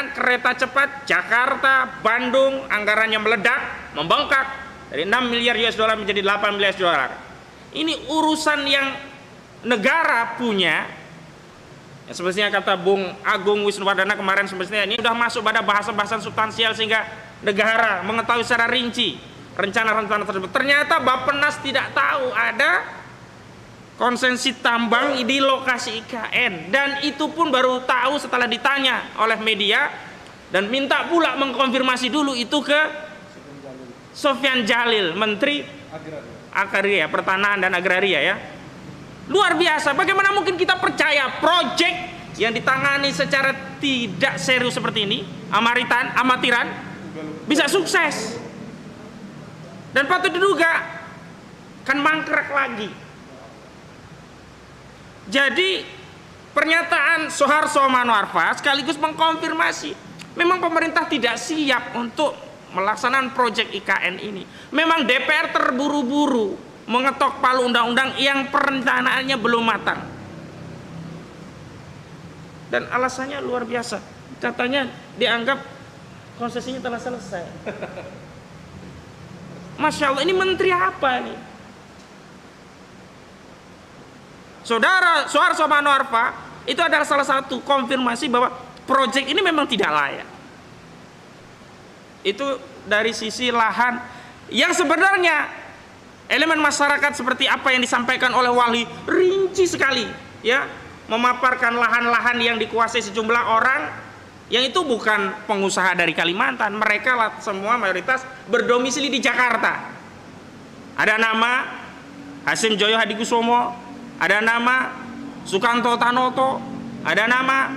perencanaan kereta cepat Jakarta Bandung, anggarannya meledak, membengkak dari 6 miliar US dollar menjadi 8 miliar US dollar. Ini urusan yang negara punya. Ya, semestinya kata Bung Agung Wisnuwardana kemarin, semestinya ini sudah masuk pada bahasan-bahasan substansial sehingga negara mengetahui secara rinci rencana-rencana tersebut. Ternyata Bappenas tidak tahu ada konsesi tambang di lokasi IKN, dan itu pun baru tahu setelah ditanya oleh media dan minta pula mengkonfirmasi dulu itu ke Sofyan Jalil, Menteri Agraria, Pertanahan dan Agraria ya. Luar biasa, bagaimana mungkin kita percaya proyek yang ditangani secara tidak serius seperti ini, amatiran bisa sukses. Dan patut diduga kan mangkrak lagi. Jadi pernyataan Soeharto Manoarfa sekaligus mengkonfirmasi memang pemerintah tidak siap untuk melaksanakan proyek IKN ini. Memang DPR terburu-buru mengetok palu undang-undang yang perencanaannya belum matang. Dan alasannya luar biasa. Katanya dianggap konsesinya telah selesai. Masya Allah, ini menteri apa nih? Saudara Soeharto Manoarfa itu adalah salah satu konfirmasi bahwa proyek ini memang tidak layak. Itu dari sisi lahan yang sebenarnya elemen masyarakat seperti apa yang disampaikan oleh Wali rinci sekali ya, memaparkan lahan-lahan yang dikuasai sejumlah orang yang itu bukan pengusaha dari Kalimantan, mereka semua mayoritas berdomisili di Jakarta. Ada nama Hasim Joyo Hadikusumo, ada nama Sukanto Tanoto, ada nama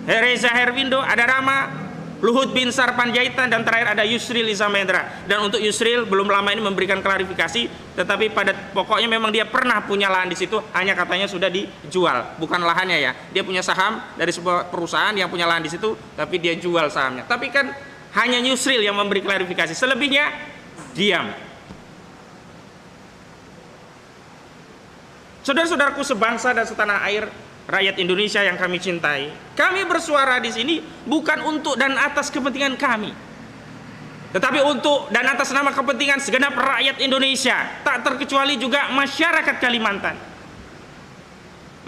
Reza Herwindo, ada nama Luhut Binsar Panjaitan, dan terakhir ada Yusril Iza Mahendra. Dan untuk Yusril belum lama ini memberikan klarifikasi, tetapi pada pokoknya memang dia pernah punya lahan di situ, hanya katanya sudah dijual, bukan lahannya ya. Dia punya saham dari sebuah perusahaan yang punya lahan di situ, tapi dia jual sahamnya. Tapi kan hanya Yusril yang memberi klarifikasi, selebihnya diam. Saudara-saudaraku sebangsa dan setanah air, rakyat Indonesia yang kami cintai, kami bersuara di sini bukan untuk dan atas kepentingan kami, tetapi untuk dan atas nama kepentingan segenap rakyat Indonesia, tak terkecuali juga masyarakat Kalimantan.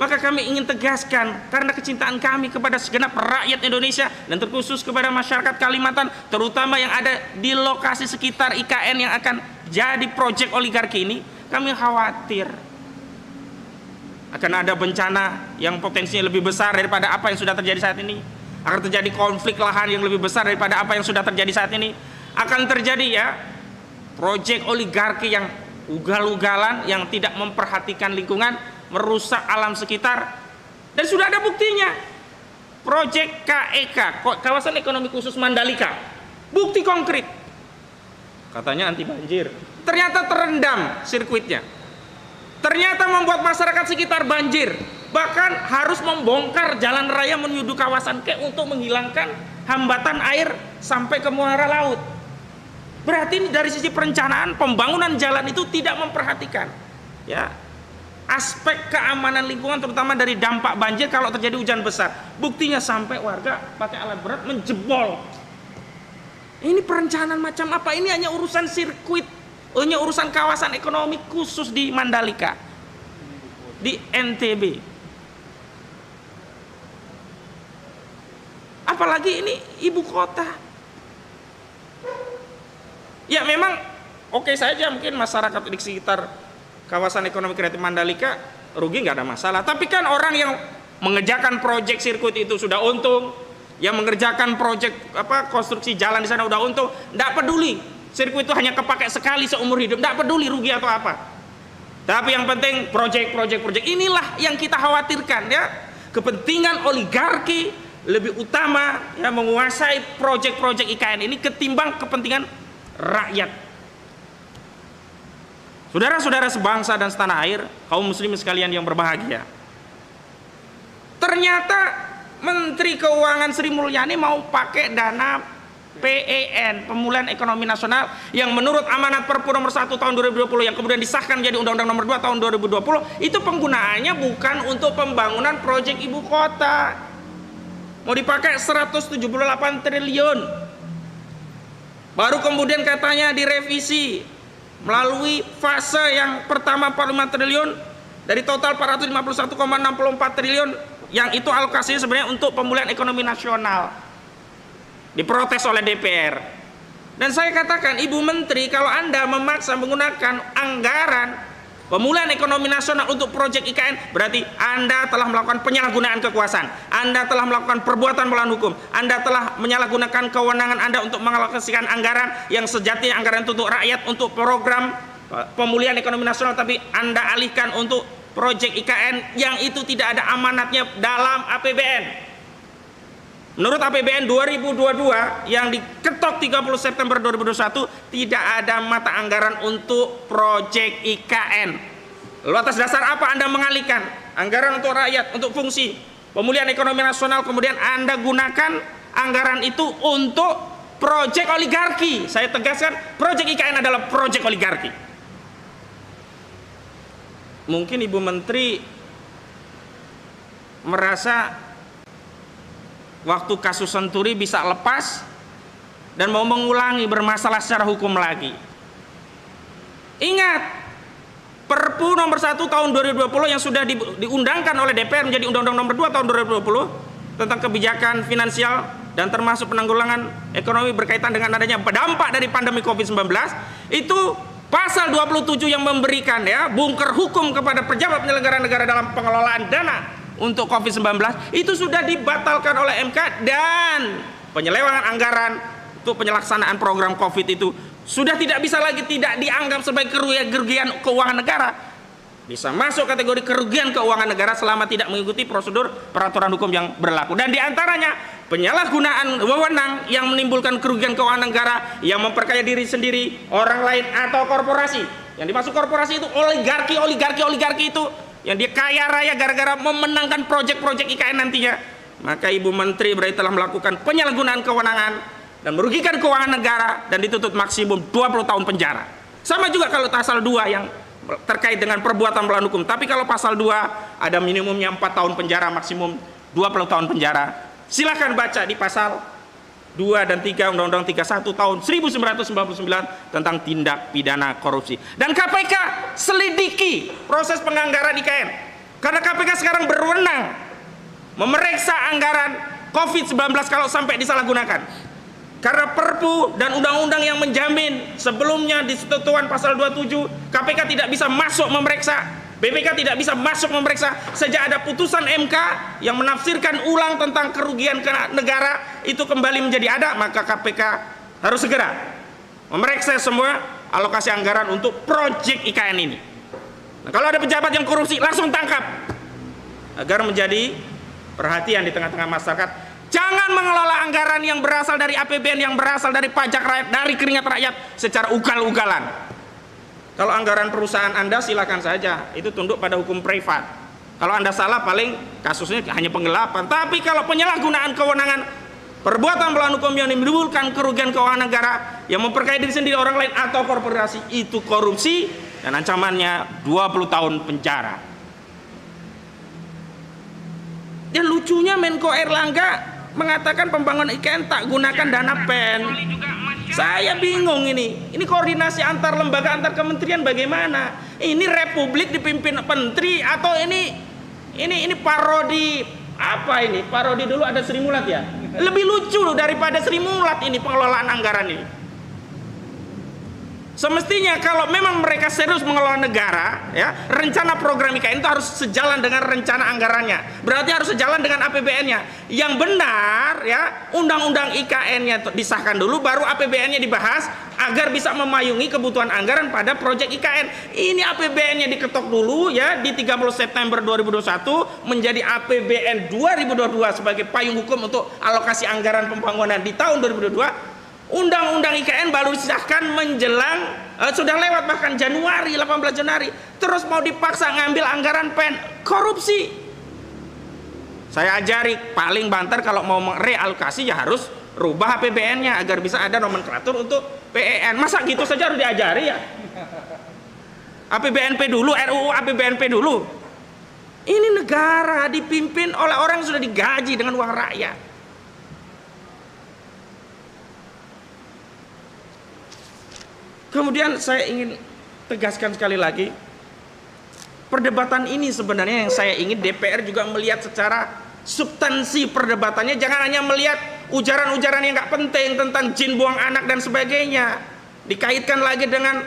Maka kami ingin tegaskan, karena kecintaan kami kepada segenap rakyat Indonesia dan terkhusus kepada masyarakat Kalimantan, terutama yang ada di lokasi sekitar IKN yang akan jadi proyek oligarki ini, kami khawatir akan ada bencana yang potensinya lebih besar daripada apa yang sudah terjadi saat ini. Akan terjadi konflik lahan yang lebih besar daripada apa yang sudah terjadi saat ini. Akan terjadi ya proyek oligarki yang ugal-ugalan, yang tidak memperhatikan lingkungan, merusak alam sekitar. Dan sudah ada buktinya. Proyek KEK, Kawasan Ekonomi Khusus Mandalika, bukti konkret. Katanya anti banjir, ternyata terendam sirkuitnya. Ternyata membuat masyarakat sekitar banjir, bahkan harus membongkar jalan raya menuju kawasan K untuk menghilangkan hambatan air sampai ke muara laut. Berarti dari sisi perencanaan pembangunan jalan itu tidak memperhatikan ya aspek keamanan lingkungan, terutama dari dampak banjir kalau terjadi hujan besar. Buktinya sampai warga pakai alat berat menjebol. Ini perencanaan macam apa? Ini hanya urusan sirkuit, hanya urusan kawasan ekonomi khusus di Mandalika, di NTB. Apalagi ini ibu kota. Ya memang oke saja mungkin masyarakat di sekitar kawasan ekonomi kreatif Mandalika rugi, nggak ada masalah. Tapi kan orang yang mengerjakan proyek sirkuit itu sudah untung, yang mengerjakan proyek konstruksi jalan di sana udah untung, nggak peduli. Sirkuit itu hanya kepakai sekali seumur hidup, tidak peduli rugi atau apa. Tapi yang penting proyek inilah yang kita khawatirkan ya. Kepentingan oligarki lebih utama ya, menguasai proyek-proyek IKN ini ketimbang kepentingan rakyat. Saudara-saudara sebangsa dan setanah air, kaum muslimin sekalian yang berbahagia. Ternyata Menteri Keuangan Sri Mulyani mau pakai dana PEN, Pemulihan Ekonomi Nasional, yang menurut amanat Perpu nomor 1 tahun 2020 yang kemudian disahkan menjadi Undang-Undang nomor 2 tahun 2020, itu penggunaannya bukan untuk pembangunan proyek ibu kota. mau dipakai 178 triliun. Baru kemudian katanya direvisi melalui fase yang pertama 45 triliun dari total 451,64 triliun, yang itu alokasinya sebenarnya untuk pemulihan ekonomi nasional. Diprotes oleh DPR. Dan saya katakan, Ibu Menteri, kalau Anda memaksa menggunakan anggaran pemulihan ekonomi nasional untuk proyek IKN, berarti Anda telah melakukan penyalahgunaan kekuasaan. Anda telah melakukan perbuatan melawan hukum. Anda telah menyalahgunakan kewenangan Anda untuk mengalokasikan anggaran yang sejatinya anggaran untuk rakyat, untuk program pemulihan ekonomi nasional, tapi Anda alihkan untuk proyek IKN yang itu tidak ada amanatnya dalam APBN. Menurut APBN 2022 yang diketok 30 September 2021, tidak ada mata anggaran untuk proyek IKN. Lalu atas dasar apa Anda mengalihkan anggaran untuk rakyat, untuk fungsi pemulihan ekonomi nasional, kemudian Anda gunakan anggaran itu untuk proyek oligarki? Saya tegaskan, proyek IKN adalah proyek oligarki. Mungkin Ibu Menteri merasa waktu kasus Senturi bisa lepas dan mau mengulangi bermasalah secara hukum lagi. Ingat, Perpu nomor 1 tahun 2020 yang sudah diundangkan oleh DPR menjadi Undang-Undang nomor 2 tahun 2020 tentang kebijakan finansial dan termasuk penanggulangan ekonomi berkaitan dengan adanya dampak dari pandemi COVID-19, itu pasal 27 yang memberikan bungker hukum kepada pejabat penyelenggara negara dalam pengelolaan dana untuk COVID-19 itu sudah dibatalkan oleh MK, dan penyelewengan anggaran untuk penyelaksanaan program COVID itu sudah tidak bisa lagi tidak dianggap sebagai kerugian keuangan negara. Bisa masuk kategori kerugian keuangan negara selama tidak mengikuti prosedur peraturan hukum yang berlaku. Dan diantaranya penyalahgunaan wewenang yang menimbulkan kerugian keuangan negara, yang memperkaya diri sendiri, orang lain, atau korporasi. Yang dimaksud korporasi itu oligarki itu yang dia kaya raya gara-gara memenangkan proyek-proyek IKN nantinya. Maka Ibu Menteri berarti telah melakukan penyalahgunaan kewenangan dan merugikan keuangan negara dan dituntut maksimum 20 tahun penjara. Sama juga kalau pasal 2 yang terkait dengan perbuatan melawan hukum. Tapi kalau pasal 2 ada minimumnya 4 tahun penjara, maksimum 20 tahun penjara. Silahkan baca di pasal 2 dan 3 Undang-Undang 31 tahun 1999 tentang tindak pidana korupsi. Dan KPK selidiki proses penganggaran IKN, karena KPK sekarang berwenang memeriksa anggaran COVID-19 kalau sampai disalahgunakan. Karena Perpu dan undang-undang yang menjamin sebelumnya di ketentuan pasal 27, KPK tidak bisa masuk memeriksa, BPK tidak bisa masuk memeriksa sejak ada putusan MK yang menafsirkan ulang tentang kerugian negara itu kembali menjadi ada. Maka KPK harus segera memeriksa semua alokasi anggaran untuk proyek IKN ini. Nah, kalau ada pejabat yang korupsi, langsung tangkap agar menjadi perhatian di tengah-tengah masyarakat. Jangan mengelola anggaran yang berasal dari APBN, yang berasal dari pajak rakyat, dari keringat rakyat secara ugal-ugalan. Kalau anggaran perusahaan Anda silakan saja, itu tunduk pada hukum privat. Kalau Anda salah, paling kasusnya hanya penggelapan. Tapi kalau penyalahgunaan kewenangan, perbuatan melawan hukum yang menimbulkan kerugian keuangan negara, yang memperkaya diri sendiri, orang lain, atau korporasi, itu korupsi dan ancamannya 20 tahun penjara. Dan lucunya Menko Erlangga mengatakan pembangunan IKN tak gunakan dana PEN. Saya bingung ini koordinasi antar lembaga, antar kementerian bagaimana? Ini republik dipimpin menteri atau ini parodi apa ini? Parodi dulu ada Sri Mulat ya. Lebih lucu loh daripada Sri Mulat ini pengelolaan anggaran ini. Semestinya kalau memang mereka serius mengelola negara, rencana program IKN itu harus sejalan dengan rencana anggarannya. Berarti harus sejalan dengan APBN-nya. Yang benar, undang-undang IKN-nya disahkan dulu, baru APBN-nya dibahas agar bisa memayungi kebutuhan anggaran pada proyek IKN. Ini APBN-nya diketok dulu di 30 September 2021 menjadi APBN 2022 sebagai payung hukum untuk alokasi anggaran pembangunan di tahun 2022. Undang-undang IKN baru disahkan menjelang sudah lewat bahkan Januari, 18 Januari. Terus mau dipaksa ngambil anggaran PEN, korupsi. Saya ajari paling banter kalau mau merealokasi ya harus rubah APBN-nya agar bisa ada nomenklatur untuk PEN. Masa gitu saja harus diajari ya? APBNP dulu, RUU APBNP dulu. Ini negara dipimpin oleh orang yang sudah digaji dengan uang rakyat. Kemudian saya ingin tegaskan sekali lagi, perdebatan ini sebenarnya yang saya ingin DPR juga melihat secara substansi perdebatannya, jangan hanya melihat ujaran-ujaran yang nggak penting tentang jin buang anak dan sebagainya, dikaitkan lagi dengan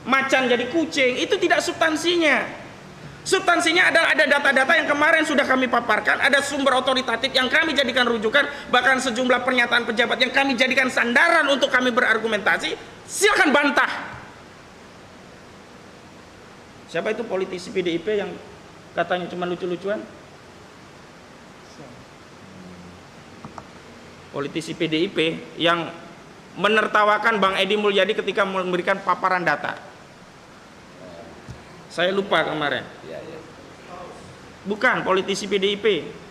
macan jadi kucing. Itu tidak substansinya. Substansinya adalah ada data-data yang kemarin sudah kami paparkan, ada sumber otoritatif yang kami jadikan rujukan, bahkan sejumlah pernyataan pejabat yang kami jadikan sandaran untuk kami berargumentasi. Silakan bantah. Siapa itu politisi PDIP yang katanya cuma lucu-lucuan? Politisi PDIP yang menertawakan Bang Edi Mulyadi ketika memberikan paparan data. Saya lupa kemarin. Bukan politisi PDIP.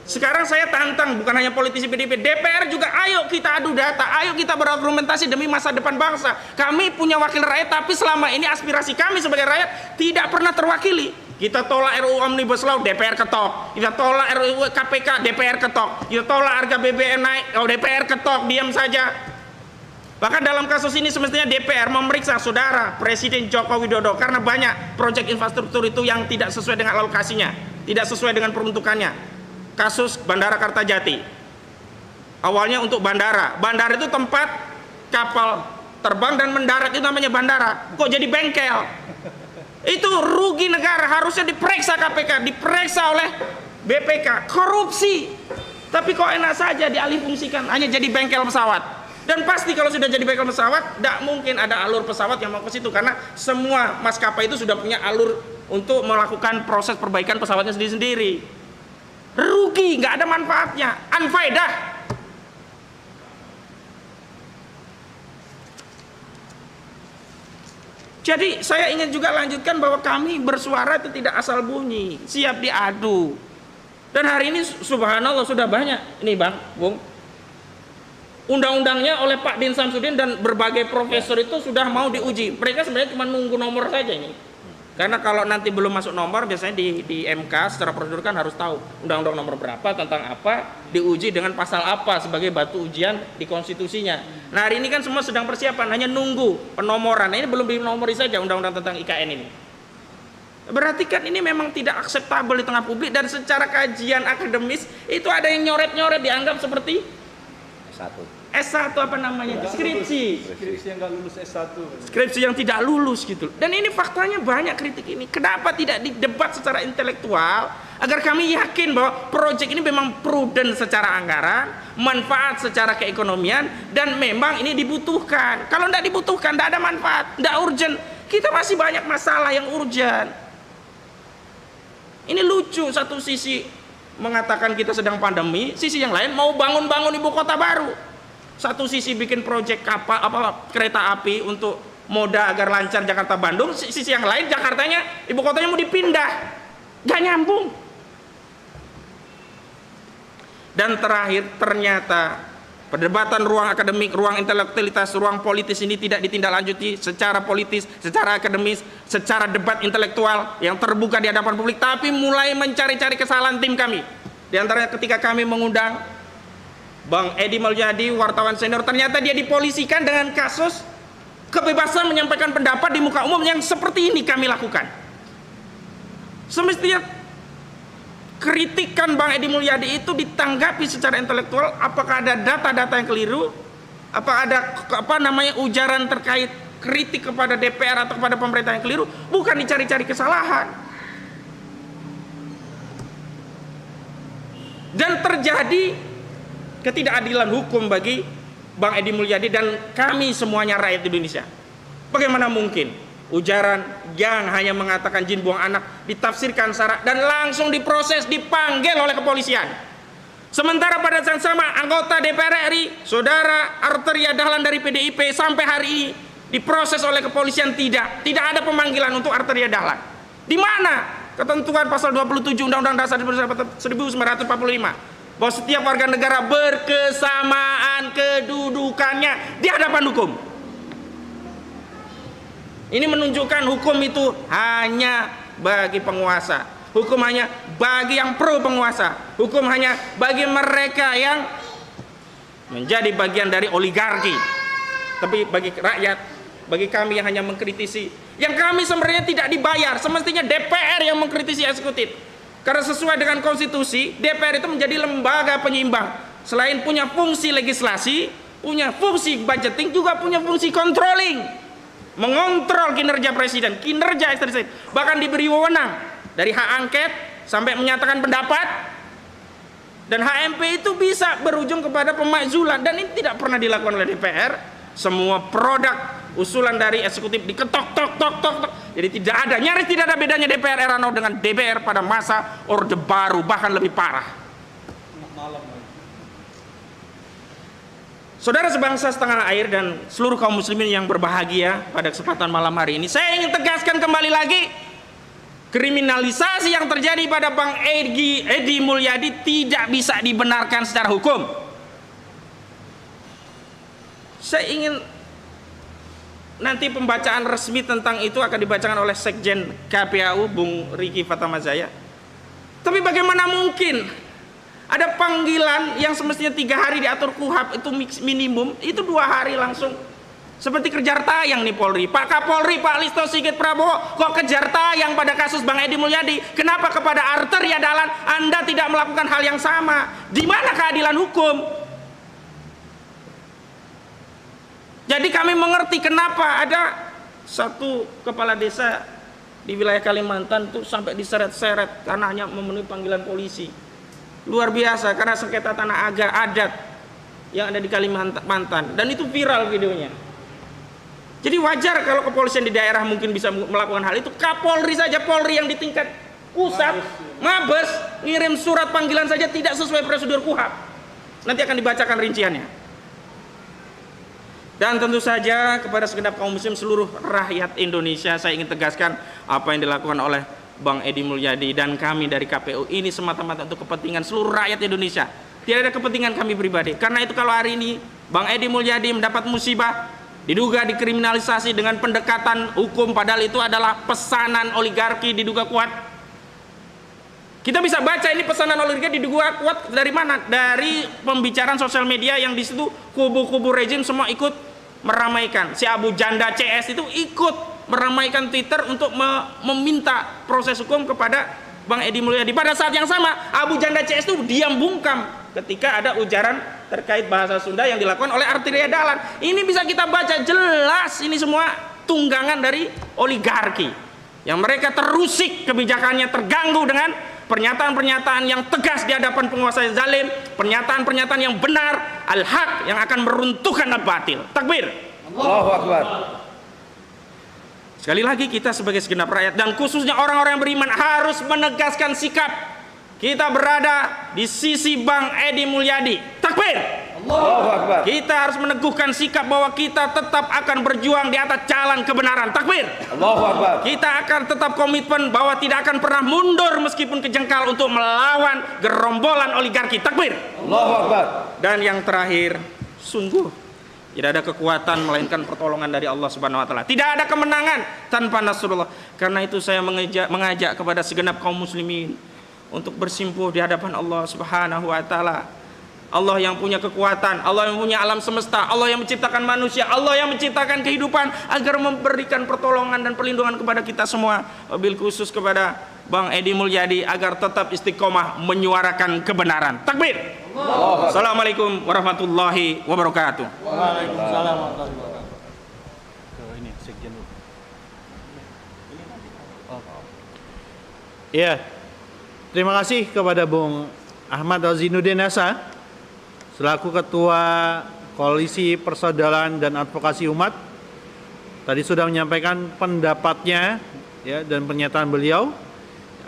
Sekarang saya tantang, bukan hanya politisi PDIP, DPR juga, ayo kita adu data, ayo kita berargumentasi demi masa depan bangsa. Kami punya wakil rakyat, tapi selama ini aspirasi kami sebagai rakyat tidak pernah terwakili. Kita tolak RUU Omnibus Law, DPR ketok. Kita tolak RUU KPK, DPR ketok. Kita tolak harga BBM naik, DPR ketok, diam saja. Bahkan dalam kasus ini semestinya DPR memeriksa saudara Presiden Joko Widodo karena banyak proyek infrastruktur itu yang tidak sesuai dengan alokasinya, tidak sesuai dengan peruntukannya. Kasus Bandara Kartajati. Awalnya untuk bandara. Bandara itu tempat kapal terbang dan mendarat, itu namanya bandara. Kok jadi bengkel? Itu rugi negara, harusnya diperiksa KPK, diperiksa oleh BPK. Korupsi. Tapi kok enak saja dialihfungsikan hanya jadi bengkel pesawat. Dan pasti kalau sudah jadi bengkel pesawat, tidak mungkin ada alur pesawat yang mau ke situ, karena semua maskapai itu sudah punya alur untuk melakukan proses perbaikan pesawatnya sendiri-sendiri. Rugi, nggak ada manfaatnya, unfaedah. Jadi saya ingin juga lanjutkan bahwa kami bersuara itu tidak asal bunyi, siap diadu. Dan hari ini subhanallah sudah banyak ini Bang, Bung, undang-undangnya oleh Pak Din Samsudin dan berbagai profesor itu sudah mau diuji. Mereka sebenarnya cuma nunggu nomor saja ini. Karena kalau nanti belum masuk nomor, biasanya di MK secara prosedur kan harus tahu undang-undang nomor berapa, tentang apa, diuji dengan pasal apa sebagai batu ujian di konstitusinya. Nah hari ini kan semua sedang persiapan, hanya nunggu penomoran. Nah, ini belum dinomori saja undang-undang tentang IKN ini. Berarti kan ini memang tidak akseptabel di tengah publik, dan secara kajian akademis itu ada yang nyoret-nyoret dianggap seperti S1 apa namanya? Skripsi yang nggak lulus S1. Skripsi yang tidak lulus gitu. Dan ini faktanya banyak kritik ini. Kenapa tidak didebat secara intelektual agar kami yakin bahwa proyek ini memang prudent secara anggaran, manfaat secara keekonomian, dan memang ini dibutuhkan. Kalau tidak dibutuhkan, tidak ada manfaat, tidak urgent. Kita masih banyak masalah yang urgent. Ini lucu, satu sisi mengatakan kita sedang pandemi, sisi yang lain mau bangun-bangun ibu kota baru. Satu sisi bikin proyek kapal kereta api untuk moda agar lancar Jakarta Bandung, sisi yang lain Jakartanya ibu kotanya mau dipindah, gak nyambung. Dan terakhir ternyata perdebatan ruang akademik, ruang intelektualitas, ruang politis ini tidak ditindaklanjuti secara politis, secara akademis, secara debat intelektual yang terbuka di hadapan publik, tapi mulai mencari-cari kesalahan tim kami. Di antaranya ketika kami mengundang Bang Edi Mulyadi, wartawan senior, ternyata dia dipolisikan dengan kasus kebebasan menyampaikan pendapat di muka umum yang seperti ini kami lakukan. Semestinya kritikan Bang Edi Mulyadi itu ditanggapi secara intelektual, apakah ada data-data yang keliru, apa ada ujaran terkait kritik kepada DPR atau kepada pemerintah yang keliru, bukan dicari-cari kesalahan. Dan terjadi ketidakadilan hukum bagi Bang Edi Mulyadi dan kami semuanya rakyat Indonesia. Bagaimana mungkin ujaran yang hanya mengatakan jin buang anak ditafsirkan syarat dan langsung diproses, dipanggil oleh kepolisian. Sementara pada saat sama anggota DPR RI, saudara Arteria Dahlan dari PDIP, sampai hari ini diproses oleh kepolisian, tidak ada pemanggilan untuk Arteria Dahlan. Di mana ketentuan pasal 27 Undang-Undang Dasar 1945 bahwa setiap warga negara berkesamaan kedudukannya di hadapan hukum. Ini menunjukkan hukum itu hanya bagi penguasa, hukum hanya bagi yang pro penguasa, hukum hanya bagi mereka yang menjadi bagian dari oligarki. Tapi bagi rakyat bagi kami yang hanya mengkritisi. Yang kami sebenarnya tidak dibayar, semestinya DPR yang mengkritisi eksekutif. Karena sesuai dengan konstitusi, DPR itu menjadi lembaga penyeimbang. Selain punya fungsi legislasi, punya fungsi budgeting, juga punya fungsi controlling. Mengontrol kinerja presiden, kinerja eksekutif. Bahkan diberi wewenang dari hak angket sampai menyatakan pendapat. Dan HMP itu bisa berujung kepada pemakzulan, dan ini tidak pernah dilakukan oleh DPR. Semua produk usulan dari eksekutif diketok tok tok tok tok. Jadi nyaris tidak ada bedanya DPR Heranov dengan DPR pada masa Orde Baru, bahkan lebih parah. Saudara sebangsa setengah air dan seluruh kaum muslimin yang berbahagia pada kesempatan malam hari ini, saya ingin tegaskan kembali lagi, kriminalisasi yang terjadi pada Bang Edi Mulyadi tidak bisa dibenarkan secara hukum. Saya ingin nanti pembacaan resmi tentang itu akan dibacakan oleh Sekjen KPAU Bung Riki Fatamazaya. Tapi bagaimana mungkin ada panggilan yang semestinya 3 hari diatur KUHAP itu minimum, itu 2 hari langsung. Seperti kejar tayang nih Polri. Pak Kapolri, Pak Listo Sigit Prabowo, kok kejar tayang pada kasus Bang Edi Mulyadi? Kenapa kepada Arteria Dahlan Anda tidak melakukan hal yang sama? Di mana keadilan hukum? Jadi kami mengerti kenapa ada satu kepala desa di wilayah Kalimantan tuh sampai diseret-seret karena hanya memenuhi panggilan polisi. Luar biasa, karena sengketa tanah adat yang ada di Kalimantan, dan itu viral videonya. Jadi wajar kalau kepolisian di daerah mungkin bisa melakukan hal itu. Kapolri saja, Polri yang di tingkat pusat, Mabes, ngirim surat panggilan saja tidak sesuai prosedur KUHAP. Nanti akan dibacakan rinciannya. Dan tentu saja kepada segenap kaum muslim seluruh rakyat Indonesia, saya ingin tegaskan apa yang dilakukan oleh Bang Edi Mulyadi dan kami dari KPU ini semata-mata untuk kepentingan seluruh rakyat Indonesia. Tidak ada kepentingan kami pribadi. Karena itu kalau hari ini Bang Edi Mulyadi mendapat musibah, diduga dikriminalisasi dengan pendekatan hukum, padahal itu adalah pesanan oligarki diduga kuat. Kita bisa baca ini pesanan oligarki diduga kuat dari mana? Dari pembicaraan sosial media yang di situ kubu-kubu rejim semua ikut meramaikan. Si Abu Janda CS itu ikut meramaikan Twitter untuk meminta proses hukum kepada Bang Edi Mulyadi. Pada saat yang sama Abu Janda CS itu diam bungkam ketika ada ujaran terkait bahasa Sunda yang dilakukan oleh Arteria Dahlan. Ini bisa kita baca jelas, ini semua tunggangan dari oligarki yang mereka terusik kebijakannya, terganggu dengan pernyataan-pernyataan yang tegas di hadapan penguasa yang zalim, pernyataan-pernyataan yang benar, al-haq yang akan meruntuhkan al-batil. Takbir. Allahu Akbar. Sekali lagi kita sebagai segenap rakyat dan khususnya orang-orang yang beriman harus menegaskan sikap. Kita berada di sisi Bang Edi Mulyadi. Takbir. Allahu Akbar. Kita harus meneguhkan sikap bahwa kita tetap akan berjuang di atas jalan kebenaran. Takbir. Allahu Akbar. Kita akan tetap komitmen bahwa tidak akan pernah mundur meskipun kejengkal untuk melawan gerombolan oligarki. Takbir. Allahu Akbar. Dan yang terakhir, sungguh tidak ada kekuatan melainkan pertolongan dari Allah Subhanahu wa taala. Tidak ada kemenangan tanpa nasrullah. Karena itu saya mengajak kepada segenap kaum muslimin untuk bersimpuh di hadapan Allah Subhanahu wa taala. Allah yang punya kekuatan, Allah yang punya alam semesta, Allah yang menciptakan manusia, Allah yang menciptakan kehidupan agar memberikan pertolongan dan perlindungan kepada kita semua. Wabil khusus kepada Bang Edi Mulyadi agar tetap istiqomah menyuarakan kebenaran. Takbir. Assalamualaikum warahmatullahi wabarakatuh. Waalaikumsalam warahmatullahi wabarakatuh. Ini sekjen. Iya. Terima kasih kepada Bung Ahmad Rozinuddin Asa selaku Ketua Koalisi Persaudaraan dan Advokasi Umat. Tadi sudah menyampaikan pendapatnya ya dan pernyataan beliau.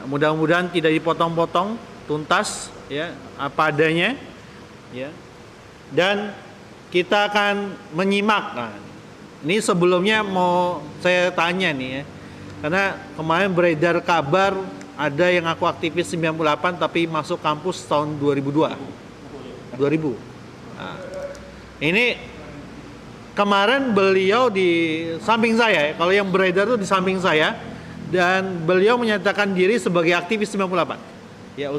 Mudah-mudahan tidak dipotong-potong, tuntas ya apa adanya ya. Dan kita akan menyimak. Nah, ini sebelumnya mau saya tanya nih ya. Karena kemarin beredar kabar ada yang aku aktivis 98 tapi masuk kampus tahun 2002. Nah, ini kemarin beliau di samping saya ya. Kalau yang beredar itu di samping saya. Dan beliau menyatakan diri sebagai aktivis 98. Ya,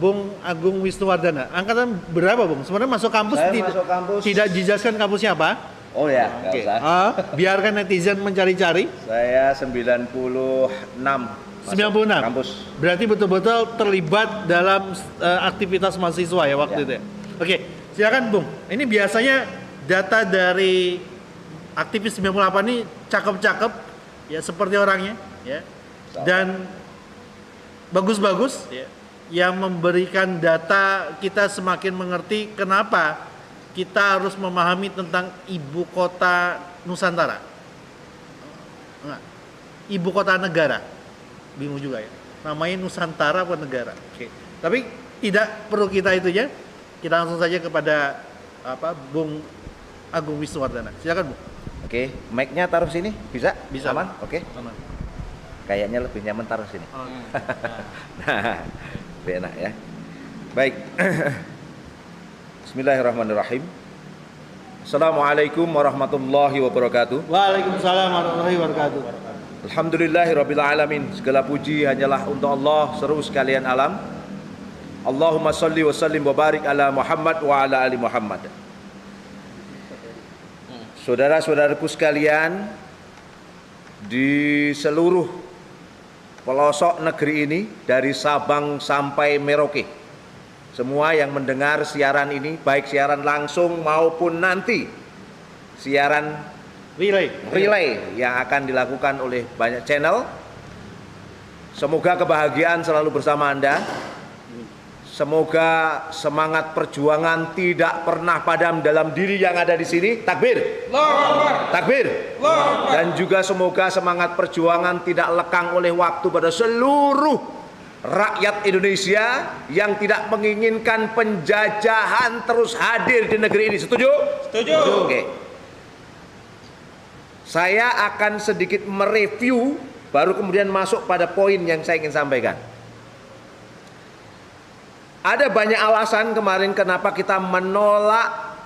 Bung Agung Wisnuwardana. Angkatan berapa, Bung? Sebenarnya masuk kampus, Saya masuk kampus tidak dijelaskan kampusnya apa? Oh ya, nggak Oke. usah. Biarkan netizen mencari-cari. Saya 96. 96. Kampus. Berarti betul-betul terlibat dalam aktivitas mahasiswa ya waktu Ya. itu ya. Oke, silakan Bung. Ini biasanya data dari aktivis 98 ini cakep-cakep ya seperti orangnya ya. Dan bagus-bagus ya, yang memberikan data kita semakin mengerti kenapa kita harus memahami tentang ibu kota Nusantara. Enggak. Ibu kota negara. Bingung juga ya. Namanya Nusantara apa negara? Oke. Tapi tidak perlu kita itu ya. Kita langsung saja kepada Bung Agung Wisnuwardana. Silakan, Bung. Oke, mic-nya taruh sini, bisa? Bisa, Aman? Bang. Oke. Aman. Kayaknya lebih nyaman taruh sini. Oh. Nah, lebih enak ya. Baik. Bismillahirrahmanirrahim. Assalamualaikum warahmatullahi wabarakatuh. Waalaikumsalam warahmatullahi wabarakatuh. Alhamdulillahirabbil alamin. Segala puji hanyalah untuk Allah seru sekalian alam. Allahumma shalli wa sallim wa barik ala Muhammad wa ala ali Muhammad. Saudara-saudaraku sekalian, di seluruh pelosok negeri ini dari Sabang sampai Merauke, semua yang mendengar siaran ini, baik siaran langsung maupun nanti siaran relay yang akan dilakukan oleh banyak channel, semoga kebahagiaan selalu bersama Anda. Semoga semangat perjuangan tidak pernah padam dalam diri yang ada di sini. Takbir. Takbir. Dan juga semoga semangat perjuangan tidak lekang oleh waktu pada seluruh rakyat Indonesia yang tidak menginginkan penjajahan terus hadir di negeri ini. Setuju? Setuju. Oke. Saya akan sedikit mereview baru kemudian masuk pada poin yang saya ingin sampaikan. Ada banyak alasan kemarin kenapa kita menolak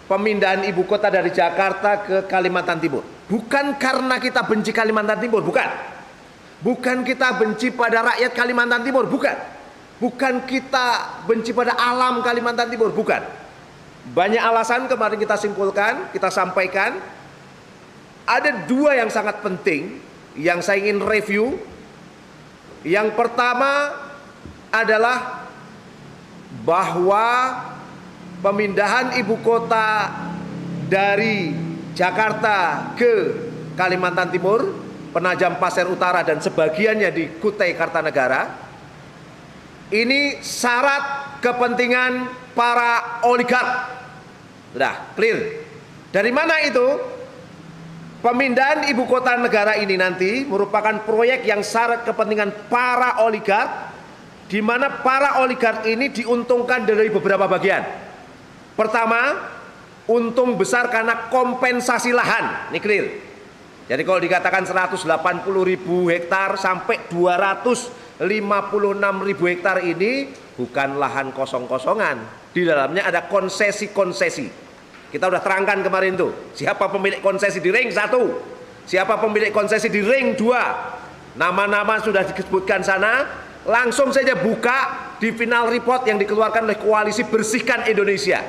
pemindahan ibu kota dari Jakarta ke Kalimantan Timur. Bukan karena kita benci Kalimantan Timur, bukan. Bukan kita benci pada rakyat Kalimantan Timur, bukan. Bukan kita benci pada alam Kalimantan Timur, bukan. Banyak alasan kemarin kita simpulkan, kita sampaikan. Ada dua yang sangat penting yang saya ingin review. Yang pertama adalah bahwa pemindahan ibu kota dari Jakarta ke Kalimantan Timur, Penajam Pasir Utara dan sebagiannya di Kutai Kartanegara, ini syarat kepentingan para oligark. Sudah clear. Dari mana itu? Pemindahan ibu kota negara ini nanti merupakan proyek yang syarat kepentingan para oligark, di mana para oligark ini diuntungkan dari beberapa bagian. Pertama, untung besar karena kompensasi lahan. Ini clear. Jadi kalau dikatakan 180.000 hektar sampai 256.000 hektar ini bukan lahan kosong-kosongan. Di dalamnya ada konsesi-konsesi. Kita udah terangkan kemarin tuh. Siapa pemilik konsesi di ring 1, siapa pemilik konsesi di ring 2. Nama-nama sudah disebutkan sana. Langsung saja buka di final report yang dikeluarkan oleh Koalisi Bersihkan Indonesia.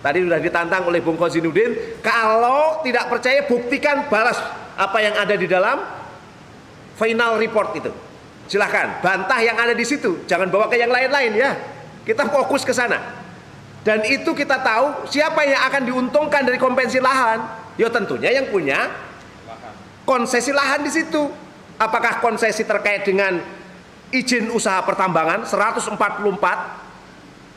Tadi sudah ditantang oleh Bung Kozinudin. Kalau tidak percaya, buktikan, balas apa yang ada di dalam final report itu. Silahkan bantah yang ada di situ, jangan bawa ke yang lain-lain ya. Kita fokus ke sana. Dan itu kita tahu siapa yang akan diuntungkan dari kompensasi lahan. Ya tentunya yang punya konsesi lahan di situ. Apakah konsesi terkait dengan izin usaha pertambangan 144,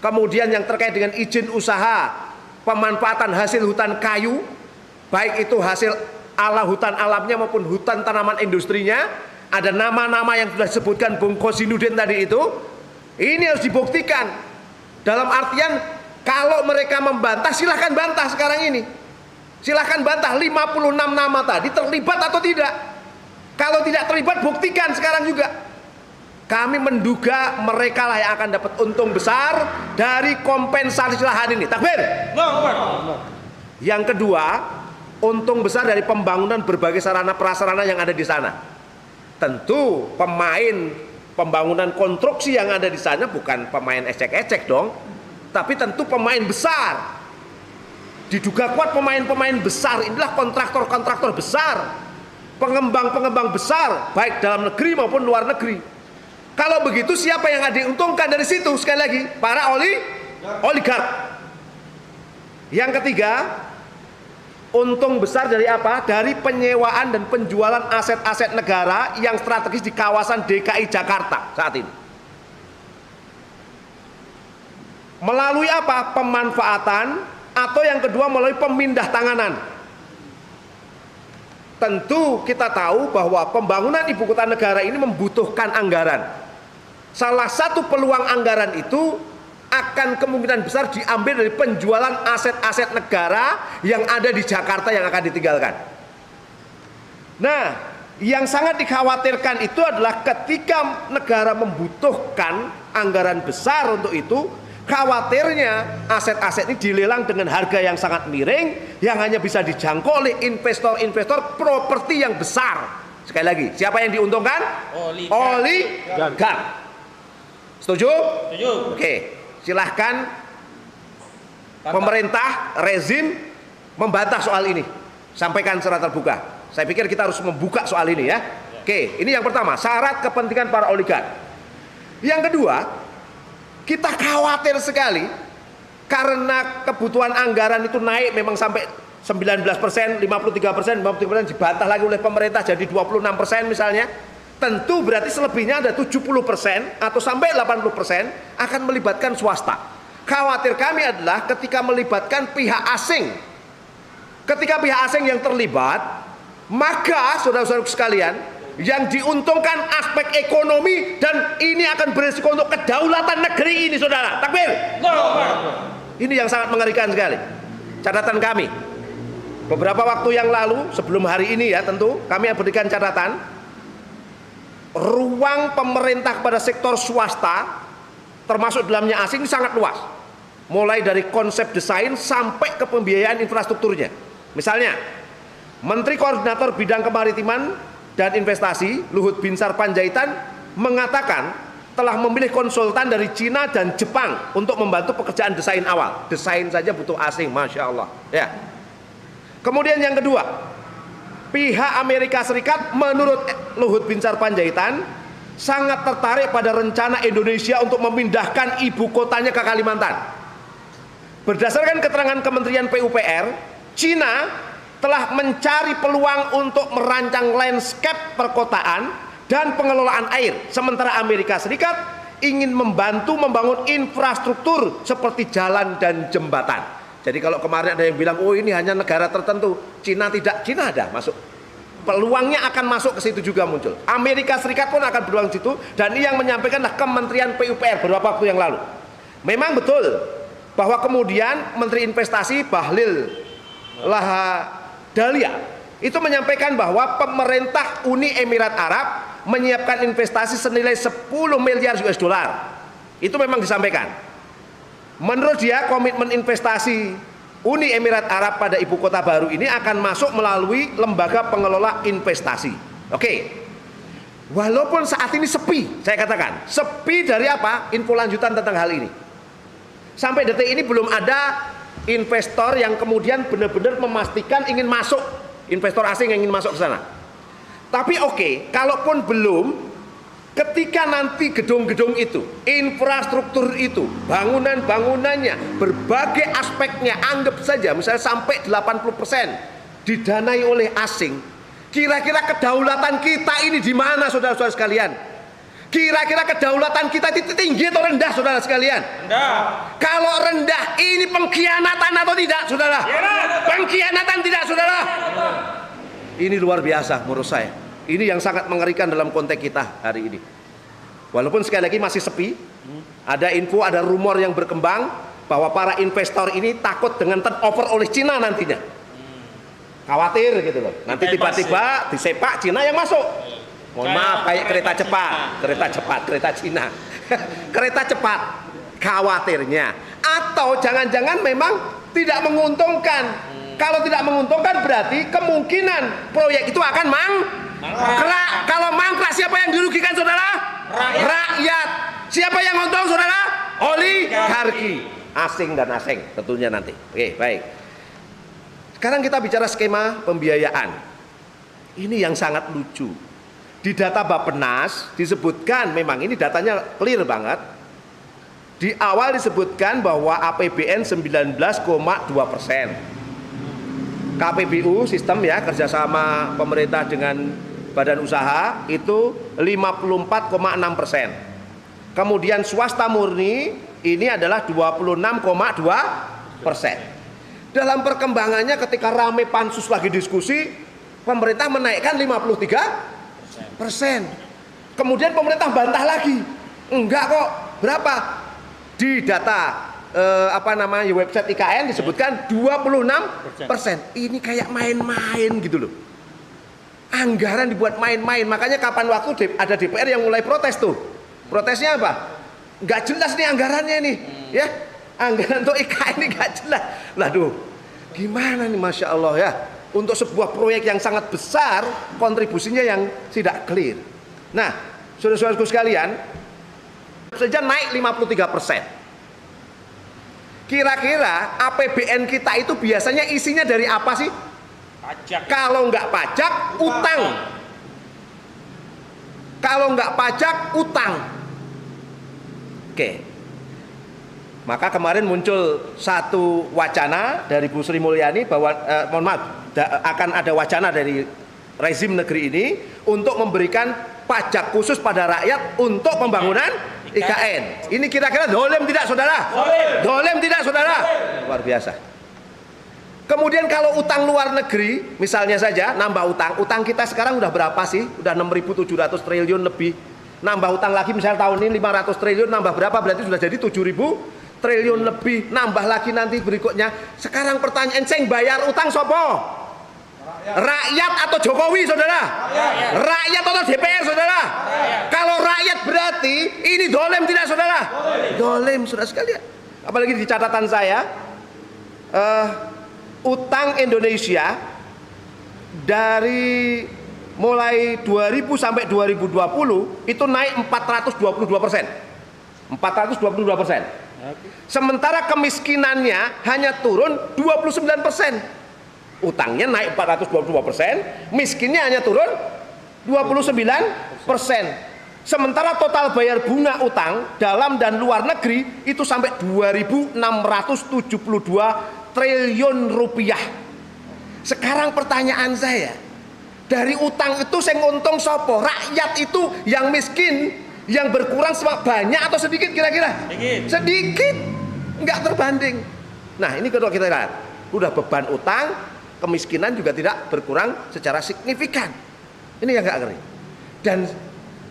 kemudian yang terkait dengan izin usaha pemanfaatan hasil hutan kayu, baik itu hasil ala hutan alamnya maupun hutan tanaman industrinya, ada nama-nama yang sudah disebutkan Bung Kozinudin tadi itu. Ini harus dibuktikan. Dalam artian kalau mereka membantah, silahkan bantah sekarang ini. Silahkan bantah 56 nama tadi terlibat atau tidak. Kalau tidak terlibat, buktikan sekarang juga. Kami menduga mereka lah yang akan dapat untung besar dari kompensasi lahan ini. Takbir. Yang kedua, untung besar dari pembangunan berbagai sarana prasarana yang ada di sana. Tentu pemain pembangunan konstruksi yang ada di sana bukan pemain ecek-ecek dong, tapi tentu pemain besar. Diduga kuat pemain-pemain besar, inilah kontraktor-kontraktor besar, pengembang-pengembang besar, baik dalam negeri maupun luar negeri. Kalau begitu siapa yang diuntungkan dari situ? Sekali lagi, para oligark. Yang ketiga, untung besar dari apa? Dari penyewaan dan penjualan aset-aset negara yang strategis di kawasan DKI Jakarta saat ini. Melalui apa? Pemanfaatan, atau yang kedua melalui pemindah tanganan. Tentu kita tahu bahwa pembangunan ibu kota negara ini membutuhkan anggaran. Salah satu peluang anggaran itu akan kemungkinan besar diambil dari penjualan aset-aset negara yang ada di Jakarta yang akan ditinggalkan. Nah, yang sangat dikhawatirkan itu adalah ketika negara membutuhkan anggaran besar untuk itu, khawatirnya aset-aset ini dilelang dengan harga yang sangat miring yang hanya bisa dijangkau oleh investor-investor properti yang besar. Sekali lagi, siapa yang diuntungkan? Oligark. Setuju? Setuju. Oke, silahkan pemerintah, rezim membantah soal ini. Sampaikan secara terbuka. Saya pikir kita harus membuka soal ini ya. Oke, ini yang pertama, syarat kepentingan para oligark. Yang kedua, kita khawatir sekali karena kebutuhan anggaran itu naik memang sampai 19%, 53%, 53% dibantah lagi oleh pemerintah jadi 26% misalnya. Tentu berarti selebihnya ada 70% atau sampai 80% akan melibatkan swasta. Khawatir kami adalah ketika melibatkan pihak asing. Ketika pihak asing yang terlibat, maka saudara-saudara sekalian, yang diuntungkan aspek ekonomi dan ini akan berisiko untuk kedaulatan negeri ini, saudara. Takbir. Ini yang sangat mengerikan sekali. Catatan kami, beberapa waktu yang lalu sebelum hari ini ya, tentu kami berikan catatan, ruang pemerintah kepada sektor swasta termasuk dalamnya asing ini sangat luas, mulai dari konsep desain sampai ke pembiayaan infrastrukturnya. Misalnya Menteri Koordinator Bidang Kemaritiman dan Investasi Luhut Binsar Panjaitan mengatakan telah memilih konsultan dari Cina dan Jepang untuk membantu pekerjaan desain awal. Desain saja butuh asing, Masya Allah ya. Kemudian yang kedua, pihak Amerika Serikat menurut Luhut Binsar Panjaitan sangat tertarik pada rencana Indonesia untuk memindahkan ibu kotanya ke Kalimantan. Berdasarkan keterangan Kementerian PUPR, Cina telah mencari peluang untuk merancang landscape perkotaan dan pengelolaan air, sementara Amerika Serikat ingin membantu membangun infrastruktur seperti jalan dan jembatan. Jadi kalau kemarin ada yang bilang, oh ini hanya negara tertentu, Cina tidak, Cina ada masuk. Peluangnya akan masuk ke situ juga muncul. Amerika Serikat pun akan berpeluang di situ, dan ini yang menyampaikanlah Kementerian PUPR beberapa waktu yang lalu. Memang betul bahwa kemudian Menteri Investasi Bahlil Lahadalia itu menyampaikan bahwa pemerintah Uni Emirat Arab menyiapkan investasi senilai 10 miliar US dollar. Itu memang disampaikan. Menurut dia komitmen investasi Uni Emirat Arab pada ibu kota baru ini akan masuk melalui lembaga pengelola investasi. Oke. Walaupun saat ini sepi, saya katakan sepi dari apa? Info lanjutan tentang hal ini. Sampai detik ini belum ada investor yang kemudian benar-benar memastikan ingin masuk, investor asing yang ingin masuk ke sana. Tapi oke, kalaupun belum, ketika nanti gedung-gedung itu, infrastruktur itu, bangunan-bangunannya, berbagai aspeknya, anggap saja misalnya sampai 80% didanai oleh asing, kira-kira kedaulatan kita ini di mana, saudara-saudara sekalian? Kira-kira kedaulatan kita itu tinggi atau rendah, saudara sekalian? Rendah. Kalau rendah, ini pengkhianatan atau tidak, saudara? Pengkhianatan tidak, saudara? Ini luar biasa menurut saya. Ini yang sangat mengerikan dalam konteks kita hari ini. Walaupun sekali lagi masih sepi, ada info, ada rumor yang berkembang bahwa para investor ini takut dengan turnover oleh Cina nantinya. Khawatir gitu loh. Nanti tiba-tiba disepak Cina yang masuk. Mohon maaf, kayak kereta cepat, kereta Cina. Kereta cepat khawatirnya. Atau jangan-jangan memang tidak menguntungkan. Kalau tidak menguntungkan berarti kemungkinan proyek itu akan mangkrak. Kalau mangkrak siapa yang dirugikan, saudara? Rakyat. Siapa yang untung, saudara? Oligarki. Asing dan asing tentunya nanti. Oke, baik. Sekarang kita bicara skema pembiayaan. Ini yang sangat lucu. Di data Bappenas disebutkan, memang ini datanya clear banget. Di awal disebutkan bahwa APBN 19,2%. KPBU sistem ya, kerjasama pemerintah dengan badan usaha itu 54,6%. Kemudian swasta murni ini adalah 26,2%. Dalam perkembangannya ketika rame pansus lagi diskusi, pemerintah menaikkan 53%. Kemudian pemerintah bantah lagi. Enggak kok, berapa? Di data website IKN disebutkan 26%. Ini kayak main-main gitu loh. Anggaran dibuat main-main. Makanya kapan waktu ada DPR yang mulai protes tuh. Protesnya apa? Nggak jelas nih anggarannya nih, ya. Anggaran untuk IKN ini nggak jelas. Waduh, gimana nih, Masya Allah ya. Untuk sebuah proyek yang sangat besar, kontribusinya yang tidak clear. Nah, saudara-saudaraku sekalian, saja naik 53%. Kira-kira APBN kita itu biasanya isinya dari apa sih? Pajak. Kalau nggak pajak, utang. Kalau nggak pajak, utang. Oke. Maka kemarin muncul satu wacana dari Bu Sri Mulyani bahwa akan ada wacana dari rezim negeri ini untuk memberikan pajak khusus pada rakyat untuk pembangunan IKN. Ini kira-kira dolim tidak, saudara? Dolim tidak, saudara? Luar biasa. Kemudian kalau utang luar negeri, misalnya saja nambah utang kita sekarang udah berapa sih? Udah 6.700 triliun lebih. Nambah utang lagi misalnya tahun ini 500 triliun, nambah berapa? Berarti sudah jadi 7.000 triliun lebih. Nambah lagi nanti berikutnya. Sekarang pertanyaan, sing bayar utang sopo? Rakyat atau Jokowi, saudara? Rakyat atau DPR, saudara? Kalau rakyat berarti ini dolim tidak, saudara? Dolim, saudara sekalian. Apalagi di catatan saya, utang Indonesia dari mulai 2000 sampai 2020 itu naik 422%. 422%. Sementara kemiskinannya hanya turun 29%. Utangnya naik 422%, miskinnya hanya turun 29%. Sementara total bayar bunga utang dalam dan luar negeri itu sampai 2.672 triliun rupiah. Sekarang pertanyaan saya, dari utang itu yang untung sopo? Rakyat itu yang miskin, yang berkurang banyak atau sedikit kira-kira? Sedikit, nggak terbanding. Nah ini kalau kita lihat, udah beban utang, kemiskinan juga tidak berkurang secara signifikan. Ini yang nggak ngerti. Dan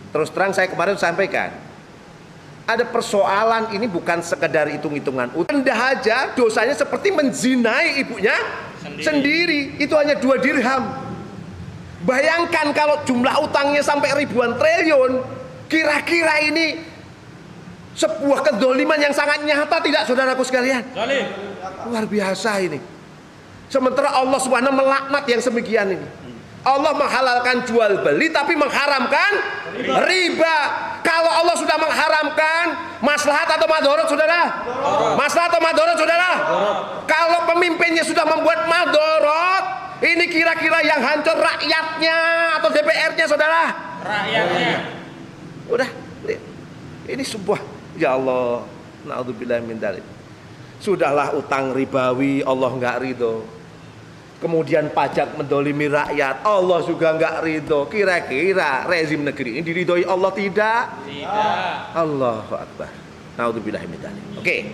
terus terang saya kemarin sampaikan, ada persoalan ini bukan sekedar hitung-hitungan. Anda aja dosanya seperti menzinai ibunya sendiri. Itu hanya 2 dirham. Bayangkan kalau jumlah utangnya sampai ribuan triliun, kira-kira ini sebuah kedoliman yang sangat nyata tidak, saudaraku sekalian? Luar biasa ini. Sementara Allah SWT melaknat yang semikian ini. Allah menghalalkan jual beli tapi mengharamkan riba. Kalau Allah sudah mengharamkan, maslahat atau madorot, saudara? Maslahat atau madorot, saudara? Kalau pemimpinnya sudah membuat madorot, ini kira-kira yang hancur rakyatnya atau DPR-nya, saudara? Rakyatnya. Udah, ini sebuah, ya Allah, naudzubillah min dzalik. Sudahlah utang ribawi, Allah nggak ridho. Kemudian pajak mendolimi rakyat, Allah juga nggak ridho. Kira-kira rezim negeri ini diridhoi Allah tidak? Tidak. Allahu Akbar. Naudzubillah min dzalik. Oke.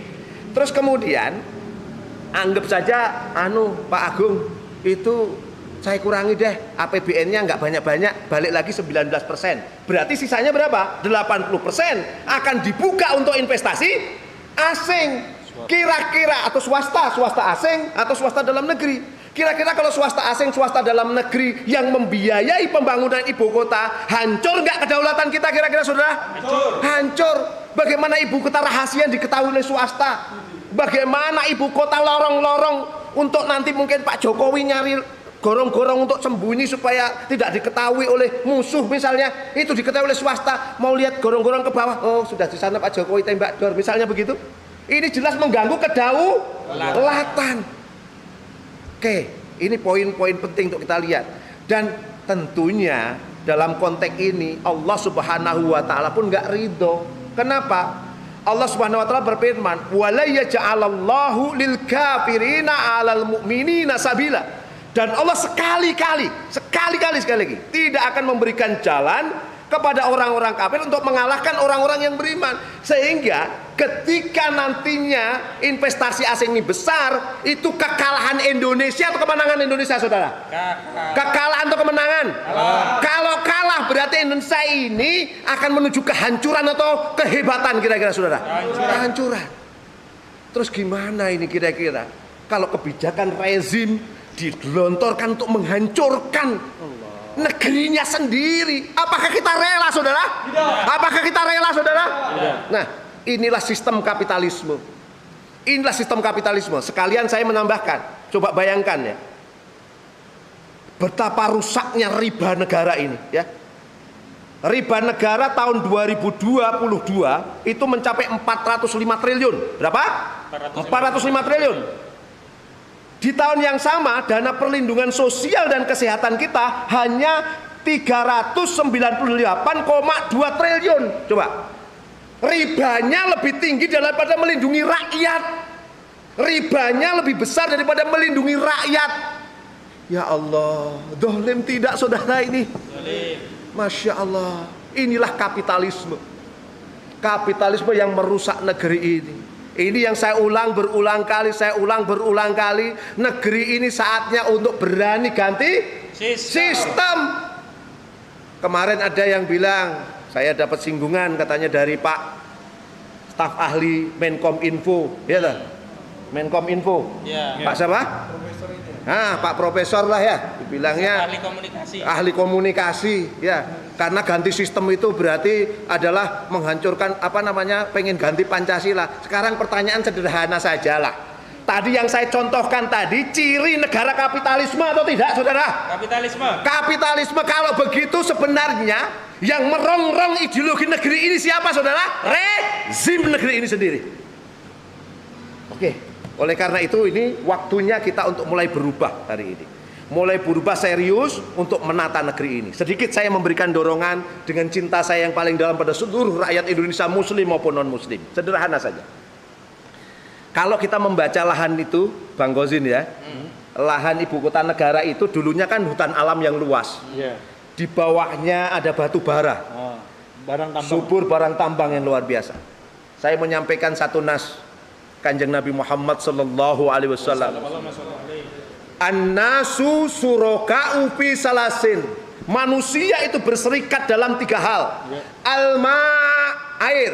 Terus kemudian anggap saja Pak Agung itu saya kurangi deh APBN-nya nggak banyak-banyak, balik lagi 19%. Berarti sisanya berapa? 80% akan dibuka untuk investasi asing. Kira-kira atau swasta asing atau swasta dalam negeri. Kira-kira kalau swasta asing, swasta dalam negeri yang membiayai pembangunan ibu kota, hancur nggak kedaulatan kita kira-kira, saudara? Hancur. Bagaimana ibu kota rahasia diketahui oleh swasta? Bagaimana ibu kota lorong-lorong untuk nanti mungkin Pak Jokowi nyari gorong-gorong untuk sembunyi supaya tidak diketahui oleh musuh misalnya, itu diketahui oleh swasta. Mau lihat gorong-gorong ke bawah, oh sudah di sana Pak Jokowi tembak dor misalnya begitu. Ini jelas mengganggu kedaulatan. Oke, Ini poin-poin penting untuk kita lihat. Dan tentunya dalam konteks ini Allah Subhanahu wa taala pun nggak ridho. Kenapa? Allah Subhanahu wa taala berfirman, "Wala yaj'alallahu lil kafirina 'alal mu'minina sabila." Dan Allah sekali-kali lagi tidak akan memberikan jalan kepada orang-orang kafir untuk mengalahkan orang-orang yang beriman. Sehingga ketika nantinya investasi asing ini besar, itu kekalahan Indonesia atau kemenangan Indonesia, saudara? Kekalahan atau kemenangan? Kalau kalah berarti Indonesia ini akan menuju kehancuran atau kehebatan, kira-kira, saudara? Kehancuran. Terus gimana ini kira-kira kalau kebijakan rezim digelontorkan untuk menghancurkan negerinya sendiri? Apakah kita rela, saudara? Tidak. Apakah kita rela, saudara? Tidak. Nah, inilah sistem kapitalisme. Inilah sistem kapitalisme. Sekalian saya menambahkan, coba bayangkan ya, betapa rusaknya riba negara ini ya. Riba negara tahun 2022 itu mencapai 405 triliun. Berapa? 405 triliun. Di tahun yang sama, dana perlindungan sosial dan kesehatan kita hanya 398,2 triliun. Coba. Ribanya lebih tinggi daripada melindungi rakyat. Ribanya lebih besar daripada melindungi rakyat. Ya Allah, dolim tidak, saudara ini? Masya Allah. Inilah kapitalisme. Kapitalisme yang merusak negeri ini. Ini yang saya ulang berulang kali, negeri ini saatnya untuk berani ganti sistem. Kemarin ada yang bilang, saya dapat singgungan katanya dari Pak staf ahli Menkom Info, ya toh? Menkom Info. Ya. Pak siapa? Pak Profesor lah ya, dibilangnya ahli komunikasi, ya. Karena ganti sistem itu berarti adalah menghancurkan pengen ganti Pancasila. Sekarang pertanyaan sederhana sajalah. Tadi yang saya contohkan tadi, ciri negara kapitalisme atau tidak, saudara? Kapitalisme. Kalau begitu sebenarnya yang merongrong ideologi negeri ini siapa, saudara? Rezim negeri ini sendiri. Oke. Oleh karena itu ini waktunya kita untuk mulai berubah hari ini. Mulai berubah serius untuk menata negeri ini. Sedikit saya memberikan dorongan dengan cinta saya yang paling dalam pada seluruh rakyat Indonesia, muslim maupun non muslim. Sederhana saja. Kalau kita membaca lahan itu, Bang Gozin ya, lahan ibu kota negara itu dulunya kan hutan alam yang luas. Di bawahnya ada batu bara, subur barang tambang yang luar biasa. Saya menyampaikan satu nas Kanjeng Nabi Muhammad sallallahu alaihi wasallam. An-nasu suraka'u fi salasin. Manusia itu berserikat dalam 3 hal. Alma, air.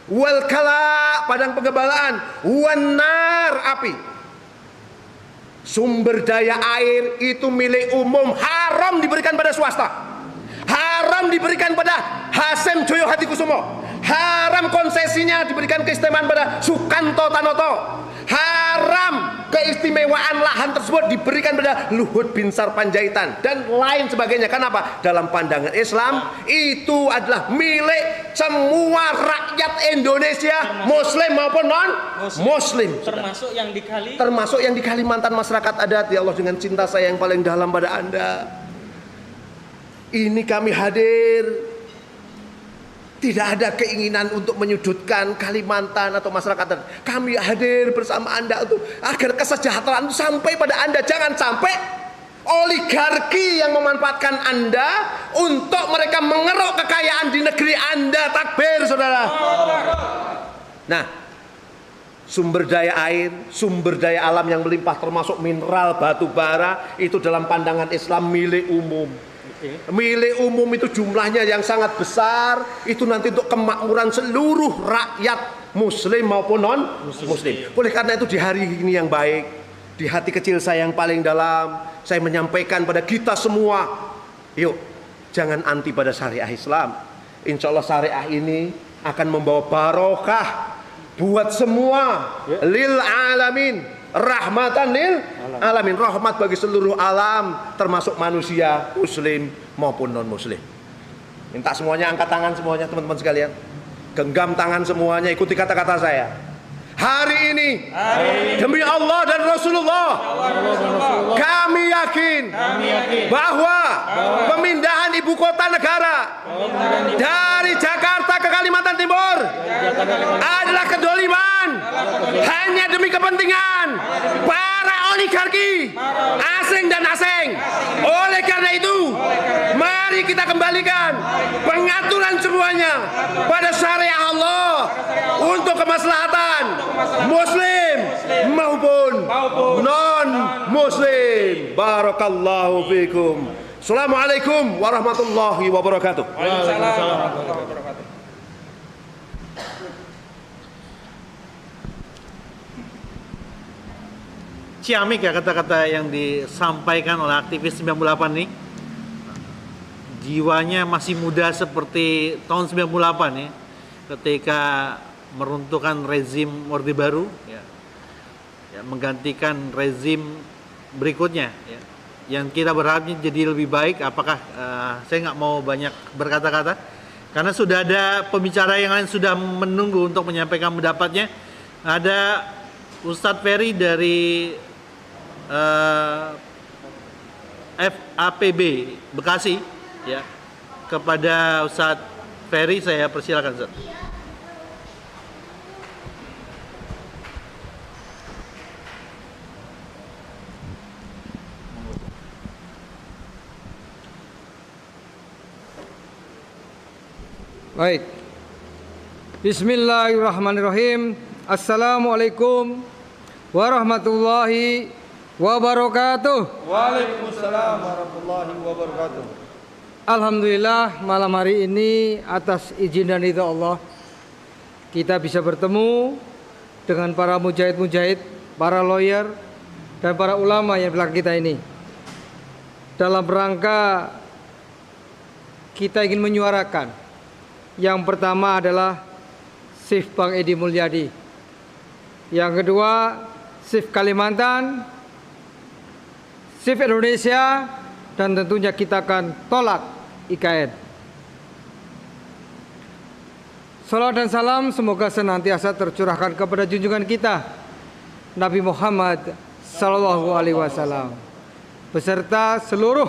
Wal kala, padang pengembalaan. Wan nar, api. Sumber daya air itu milik umum, haram diberikan pada swasta. Haram diberikan pada Hasem Joyo Hatikusumo. Haram konsesinya diberikan keistimewaan pada Sukanto Tanoto. Haram keistimewaan lahan tersebut diberikan pada Luhut Binsar Panjaitan dan lain sebagainya. Kenapa? Dalam pandangan Islam itu adalah milik semua rakyat Indonesia, muslim maupun non muslim. Termasuk yang di Kalimantan, masyarakat adat. Ya Allah, dengan cinta saya yang paling dalam pada Anda, ini kami hadir. Tidak ada keinginan untuk menyudutkan Kalimantan atau masyarakat. Kami hadir bersama Anda untuk agar kesejahteraan itu sampai pada Anda. Jangan sampai oligarki yang memanfaatkan Anda untuk mereka mengeruk kekayaan di negeri Anda. Takbir, saudara. Nah, sumber daya air, sumber daya alam yang melimpah termasuk mineral, batu bara, itu dalam pandangan Islam milik umum. Milik umum itu jumlahnya yang sangat besar. Itu nanti untuk kemakmuran seluruh rakyat muslim maupun non muslim. Oleh karena itu di hari ini yang baik, di hati kecil saya yang paling dalam, saya menyampaikan pada kita semua, yuk jangan anti pada syariah Islam. Insya Allah syariah ini akan membawa barokah buat semua. Lil alamin, rahmatan lil alamin, rahmat bagi seluruh alam termasuk manusia muslim maupun non muslim. Minta semuanya angkat tangan, semuanya teman-teman sekalian, genggam tangan semuanya, ikuti kata-kata saya. Hari ini demi Allah dan Rasulullah, kami yakin bahwa pemindahan ibu kota negara dari Jakarta ke Kalimantan Timur adalah kedoliman hanya demi kepentingan para oligarki asing dan asing. Oleh karena itu, mari kita kembalikan pengaturan semuanya pada syariat Allah untuk kemaslahatan muslim maupun non-muslim. Barakallahu fikum. Assalamualaikum warahmatullahi wabarakatuh. Ciamik ya kata-kata yang disampaikan oleh aktivis 98 ini. Jiwanya masih muda seperti tahun 98 ya, ketika meruntuhkan rezim Orde Baru ya, menggantikan rezim berikutnya ya, yang kita berharapnya jadi lebih baik. Apakah saya nggak mau banyak berkata-kata karena sudah ada pembicara yang lain sudah menunggu untuk menyampaikan pendapatnya. Ada Ustadz Ferry dari FAPB Bekasi ya. Kepada Ustadz Ferry saya persilakan, Ustadz. Baik. Bismillahirrahmanirrahim. Assalamualaikum warahmatullahi wabarakatuh. Waalaikumsalam warahmatullahi wabarakatuh. Alhamdulillah malam hari ini atas izin dan ridha Allah kita bisa bertemu dengan para mujahid-mujahid, para lawyer dan para ulama yang belakang kita ini dalam rangka kita ingin menyuarakan. Yang pertama adalah SIF Bang Edi Mulyadi, yang kedua SIF Kalimantan, SIF Indonesia, dan tentunya kita akan tolak IKN. Salawat dan salam semoga senantiasa tercurahkan kepada junjungan kita Nabi Muhammad Sallallahu Alaihi Wasallam beserta seluruh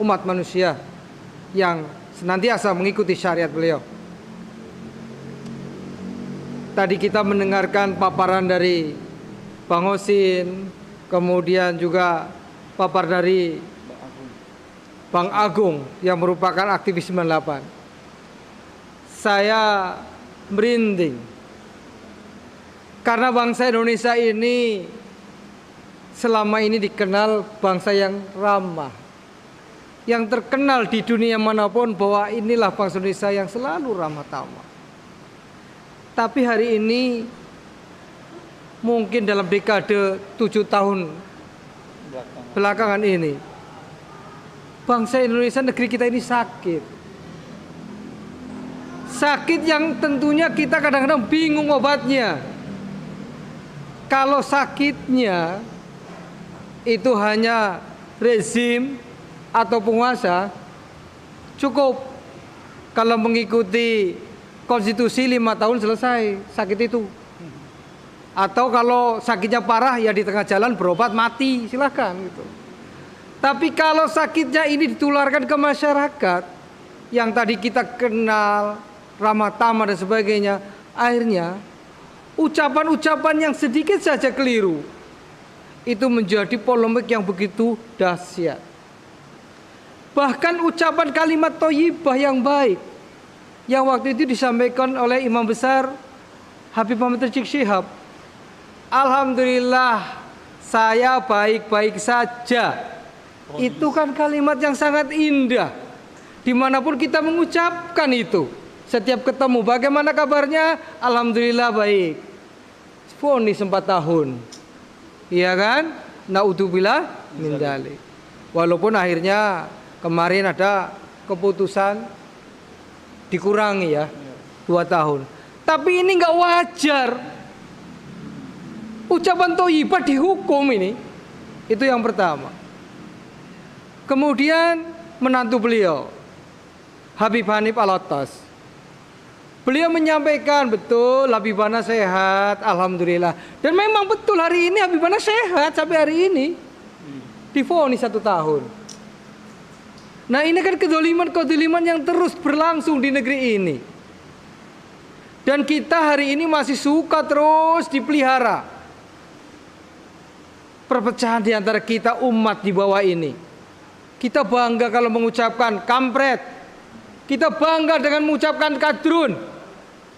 umat manusia yang senantiasa mengikuti syariat beliau. Tadi kita mendengarkan paparan dari Bang Hosin, kemudian juga papar dari Bang Agung yang merupakan aktivis 98. Saya merinding karena bangsa Indonesia ini selama ini dikenal bangsa yang ramah, yang terkenal di dunia manapun bahwa inilah bangsa Indonesia yang selalu ramah tamah. Tapi hari ini mungkin dalam dekade 7 tahun belakangan ini bangsa Indonesia, negeri kita ini sakit. Sakit yang tentunya kita kadang-kadang bingung obatnya. Kalau sakitnya itu hanya rezim atau penguasa, cukup kalau mengikuti konstitusi 5 tahun selesai sakit itu. Atau kalau sakitnya parah ya di tengah jalan berobat mati, silahkan gitu. Tapi kalau sakitnya ini ditularkan ke masyarakat yang tadi kita kenal ramah tamah dan sebagainya, akhirnya ucapan-ucapan yang sedikit saja keliru itu menjadi polemik yang begitu dahsyat. Bahkan ucapan kalimat thayyibah yang baik yang waktu itu disampaikan oleh Imam Besar Habib Muhammad Rizik Syihab, alhamdulillah saya baik-baik saja. Itu kan kalimat yang sangat indah. Dimanapun kita mengucapkan itu, setiap ketemu, bagaimana kabarnya? Alhamdulillah baik. Vonis 4 tahun, iya kan? Naudzubillah min dzalik. Walaupun akhirnya kemarin ada keputusan dikurangi ya 2 tahun. Tapi ini nggak wajar. Ucapan thayyibah dihukum ini. Itu yang pertama. Kemudian menantu beliau Habib Hanif Alatas, beliau menyampaikan betul Habibana sehat, alhamdulillah. Dan memang betul hari ini Habibana sehat sampai hari ini. divonis 1 tahun. Nah ini kan kedoliman yang terus berlangsung di negeri ini. Dan kita hari ini masih suka terus dipelihara perpecahan di antara kita umat di bawah ini. Kita bangga kalau mengucapkan kampret. Kita bangga dengan mengucapkan kadrun.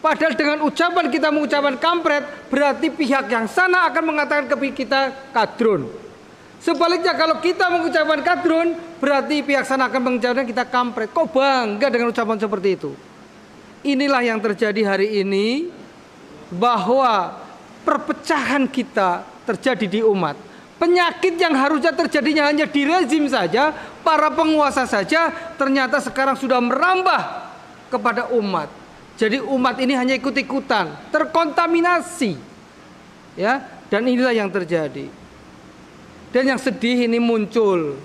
Padahal dengan ucapan kita mengucapkan kampret, berarti pihak yang sana akan mengatakan ke kita kadrun. Sebaliknya kalau kita mengucapkan kadrun, berarti pihak sana akan mengucapkan kita kampret. Kok bangga dengan ucapan seperti itu? Inilah yang terjadi hari ini, bahwa perpecahan kita terjadi di umat. Penyakit yang harusnya terjadinya hanya di rezim saja, para penguasa saja, ternyata sekarang sudah merambah kepada umat. Jadi umat ini hanya ikut-ikutan, terkontaminasi. Ya, dan inilah yang terjadi. Dan yang sedih ini muncul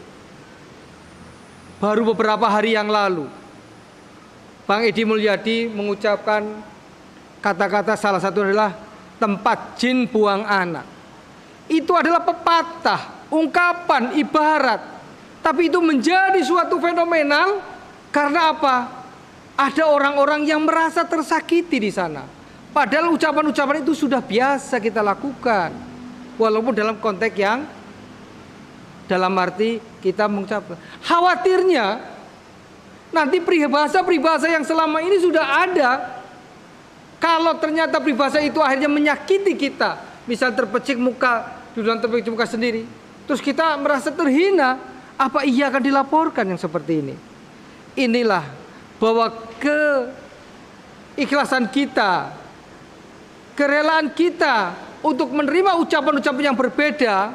baru beberapa hari yang lalu. Bang Edi Mulyadi mengucapkan kata-kata, salah satu adalah tempat jin buang anak. Itu adalah pepatah, ungkapan, ibarat. Tapi itu menjadi suatu fenomenal karena apa? Ada orang-orang yang merasa tersakiti di sana. Padahal ucapan-ucapan itu sudah biasa kita lakukan. Walaupun dalam konteks yang dalam arti kita mengucapkan. Khawatirnya nanti peribahasa yang selama ini sudah ada, kalau ternyata peribahasa itu akhirnya menyakiti kita, misal terpecik muka, duluan terpecik muka sendiri, terus kita merasa terhina, apa iya akan dilaporkan yang seperti ini? Inilah bahwa keikhlasan kita, kerelaan kita untuk menerima ucapan-ucapan yang berbeda,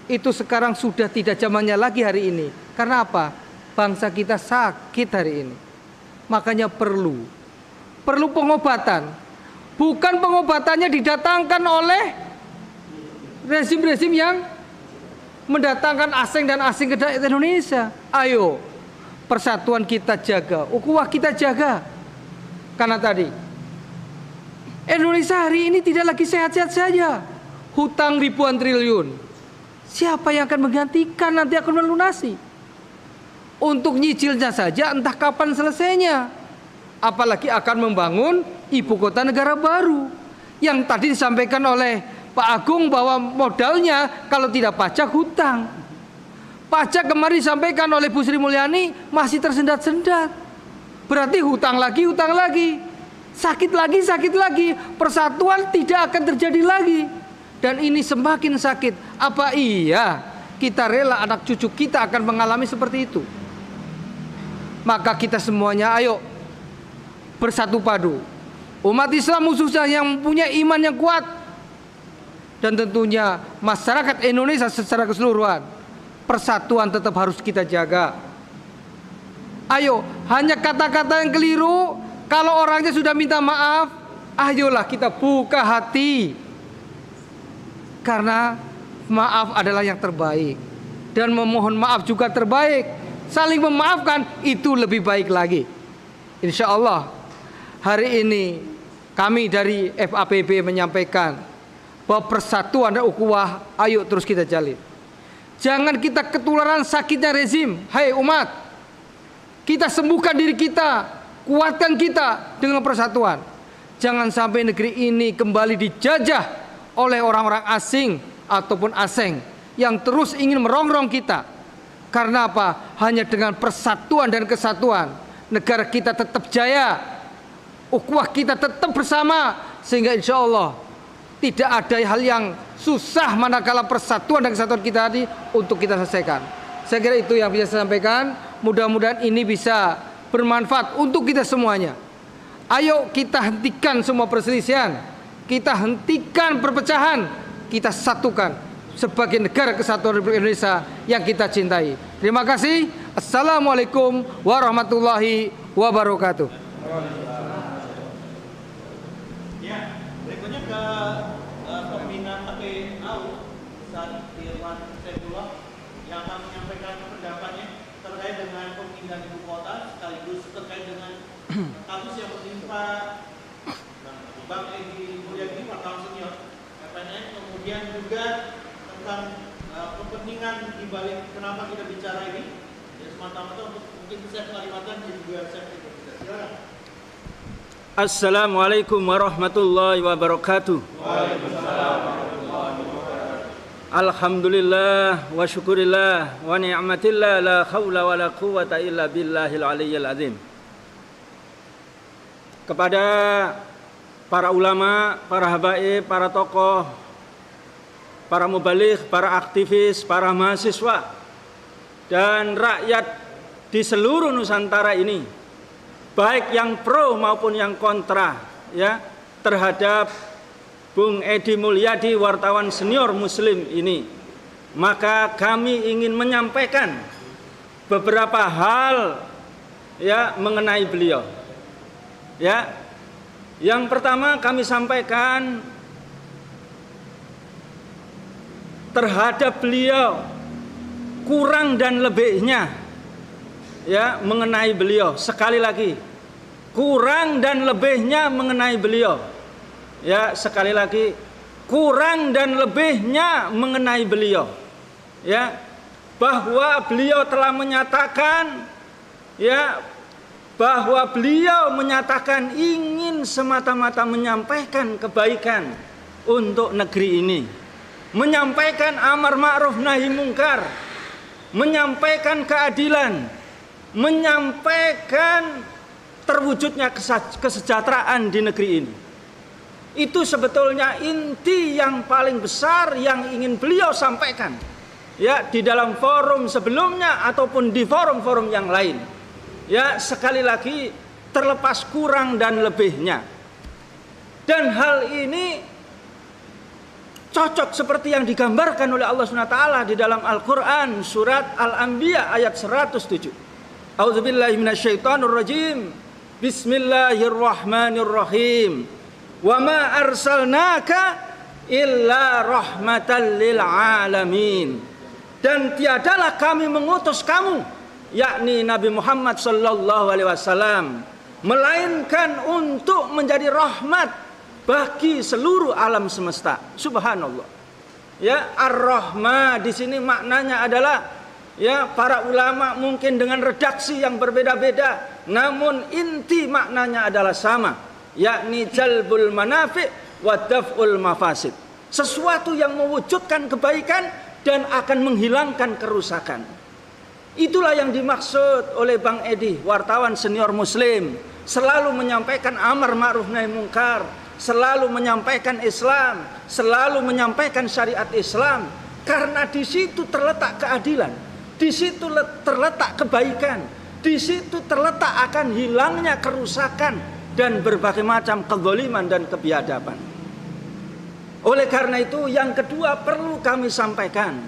itu sekarang sudah tidak zamannya lagi hari ini. Karena apa? Bangsa kita sakit hari ini. Makanya perlu pengobatan. Bukan pengobatannya didatangkan oleh rezim-rezim yang mendatangkan asing dan asing ke Indonesia. Ayo, persatuan kita jaga, ukhuwah kita jaga. Karena tadi Indonesia hari ini tidak lagi sehat-sehat saja. Hutang ribuan triliun. Siapa yang akan menggantikan, nanti akan melunasi? Untuk nyicilnya saja entah kapan selesainya. Apalagi akan membangun ibu kota negara baru. Yang tadi disampaikan oleh Pak Agung bahwa modalnya kalau tidak pajak hutang. Pajak kemarin disampaikan oleh Bu Sri Mulyani masih tersendat-sendat. Berarti hutang lagi. Sakit lagi. Persatuan tidak akan terjadi lagi. Dan ini semakin sakit. Apa iya kita rela anak cucu kita akan mengalami seperti itu? Maka kita semuanya ayo bersatu padu. Umat Islam khususnya yang punya iman yang kuat, dan tentunya masyarakat Indonesia secara keseluruhan, persatuan tetap harus kita jaga. Ayo, hanya kata-kata yang keliru, kalau orangnya sudah minta maaf, ayolah kita buka hati. Karena maaf adalah yang terbaik, dan memohon maaf juga terbaik. Saling memaafkan itu lebih baik lagi. Insya Allah hari ini kami dari FAPB menyampaikan bahwa persatuan dan ukhuwah ayo terus kita jalin. Jangan kita ketularan sakitnya rezim. Hai umat, kita sembuhkan diri kita, kuatkan kita dengan persatuan. Jangan sampai negeri ini kembali dijajah oleh orang-orang asing ataupun asing yang terus ingin merongrong kita. Karena apa? Hanya dengan persatuan dan kesatuan negara kita tetap jaya, ukhuwah kita tetap bersama, sehingga insya Allah tidak ada hal yang susah manakala persatuan dan kesatuan kita tadi untuk kita selesaikan. Saya kira itu yang bisa saya sampaikan. Mudah-mudahan ini bisa bermanfaat untuk kita semuanya. Ayo kita hentikan semua perselisihan, kita hentikan perpecahan, kita satukan sebagai negara kesatuan Republik Indonesia yang kita cintai. Terima kasih. Assalamualaikum warahmatullahi wabarakatuh. Ya, berikutnya ke pembina KPAU Ustaz Irwan Saifullah yang akan menyampaikan pendapatnya terkait dengan pemindahan ibu kota sekaligus terkait dengan kasus yang menimpa Bang Edi Mulyadi, wartawan senior FNN, kemudian juga tentang kepentingan di balik kenapa kita bicara ini? Ya semata-mata untuk mungkin bisa Kalimantan jadi juga saya silakan. Assalamualaikum warahmatullahi wabarakatuh. Alhamdulillah wa syukurillah wa ni'matillah la khawla wa la quwata illa billahil aliyyil azim. Kepada para ulama, para habaib, para tokoh, para mubaligh, para aktivis, para mahasiswa dan rakyat di seluruh Nusantara ini, baik yang pro maupun yang kontra ya terhadap Bung Edi Mulyadi, wartawan senior Muslim ini, maka kami ingin menyampaikan beberapa hal ya mengenai beliau. Ya, yang pertama kami sampaikan terhadap beliau kurang dan lebihnya ya mengenai beliau. Sekali lagi, kurang dan lebihnya mengenai beliau. Ya, sekali lagi, kurang dan lebihnya mengenai beliau. Ya, bahwa beliau telah menyatakan ya bahwa beliau menyatakan ingin semata-mata menyampaikan kebaikan untuk negeri ini, menyampaikan amar ma'ruf nahi mungkar, menyampaikan keadilan, menyampaikan terwujudnya kesejahteraan di negeri ini. Itu sebetulnya inti yang paling besar yang ingin beliau sampaikan ya di dalam forum sebelumnya ataupun di forum-forum yang lain. Ya, sekali lagi, terlepas kurang dan lebihnya. Dan hal ini cocok seperti yang digambarkan oleh Allah SWT di dalam Al-Quran surat Al-Anbiya ayat 107. A'udzubillahi minasyaitonirrajim. Bismillahirrahmanirrahim. Wa ma arsalnaka illa rahmatan lil alamin. Dan tiadalah kami mengutus kamu, yakni Nabi Muhammad sallallahu alaihi wasallam, melainkan untuk menjadi rahmat bagi seluruh alam semesta. Subhanallah. Ya, ar-rahmah di sini maknanya adalah ya para ulama mungkin dengan redaksi yang berbeda-beda, namun inti maknanya adalah sama, yakni jalbul manafi' wa daf'ul mafasid. Sesuatu yang mewujudkan kebaikan dan akan menghilangkan kerusakan. Itulah yang dimaksud oleh Bang Edi, wartawan senior Muslim, selalu menyampaikan amar ma'ruf nahi mungkar, selalu menyampaikan Islam, selalu menyampaikan syariat Islam, karena di situ terletak keadilan, di situ terletak kebaikan, di situ terletak akan hilangnya kerusakan dan berbagai macam kezaliman dan kebiadaban. Oleh karena itu, yang kedua perlu kami sampaikan,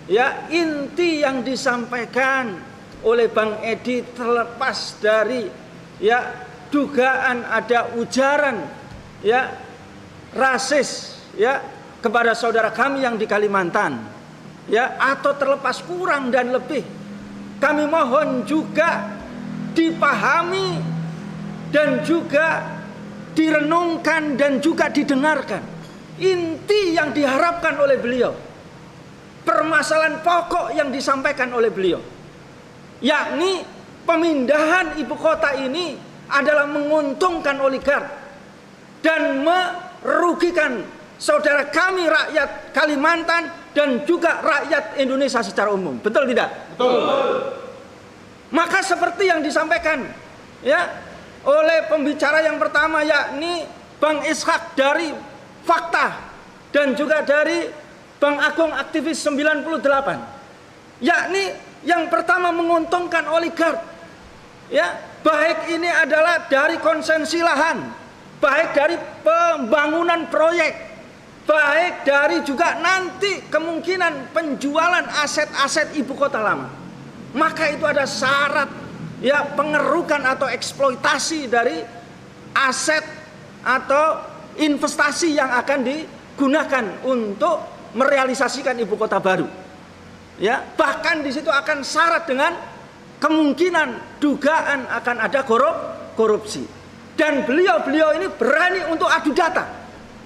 ya, inti yang disampaikan oleh Bang Edi terlepas dari ya dugaan ada ujaran ya rasis ya kepada saudara kami yang di Kalimantan, ya, atau terlepas kurang dan lebih, kami mohon juga dipahami dan juga direnungkan dan juga didengarkan inti yang diharapkan oleh beliau, permasalahan pokok yang disampaikan oleh beliau, yakni pemindahan ibu kota ini adalah menguntungkan oligark dan merugikan saudara kami rakyat Kalimantan dan juga rakyat Indonesia secara umum. Betul tidak? Betul. Maka seperti yang disampaikan ya oleh pembicara yang pertama, yakni Bang Ishak dari Fakta dan juga dari Bang Agung aktivis 98, yakni yang pertama menguntungkan oligark ya, baik ini adalah dari konsensi lahan, baik dari pembangunan proyek, baik dari juga nanti kemungkinan penjualan aset-aset ibu kota lama. Maka itu ada syarat ya pengerukan atau eksploitasi dari aset atau investasi yang akan digunakan untuk merealisasikan ibu kota baru. Ya, bahkan di situ akan syarat dengan kemungkinan dugaan akan ada korupsi. Dan beliau ini berani untuk adu data.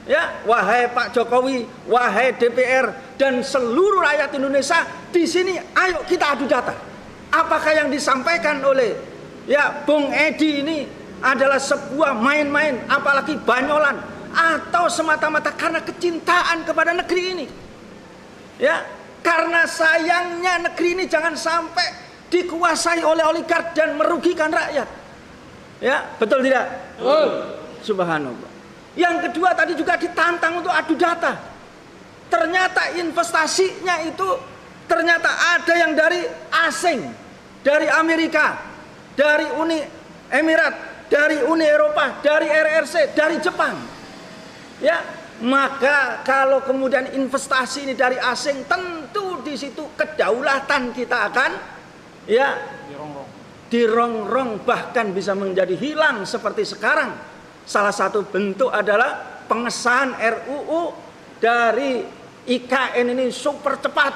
Ya, wahai Pak Jokowi, wahai DPR dan seluruh rakyat Indonesia di sini, ayo kita adu data. Apakah yang disampaikan oleh ya Bung Edi ini adalah sebuah main-main, apalagi banyolan, atau semata-mata karena kecintaan kepada negeri ini? Ya, karena sayangnya negeri ini jangan sampai dikuasai oleh oligark dan merugikan rakyat. Ya, betul tidak? Subhanallah. Yang kedua tadi juga ditantang untuk adu data. Ternyata investasinya itu ternyata ada yang dari asing, dari Amerika, dari Uni Emirat, dari Uni Eropa, dari RRC, dari Jepang. Ya, maka kalau kemudian investasi ini dari asing, tentu di situ kedaulatan kita akan ya dirongrong, bahkan bisa menjadi hilang seperti sekarang. Salah satu bentuk adalah pengesahan RUU dari IKN ini super cepat,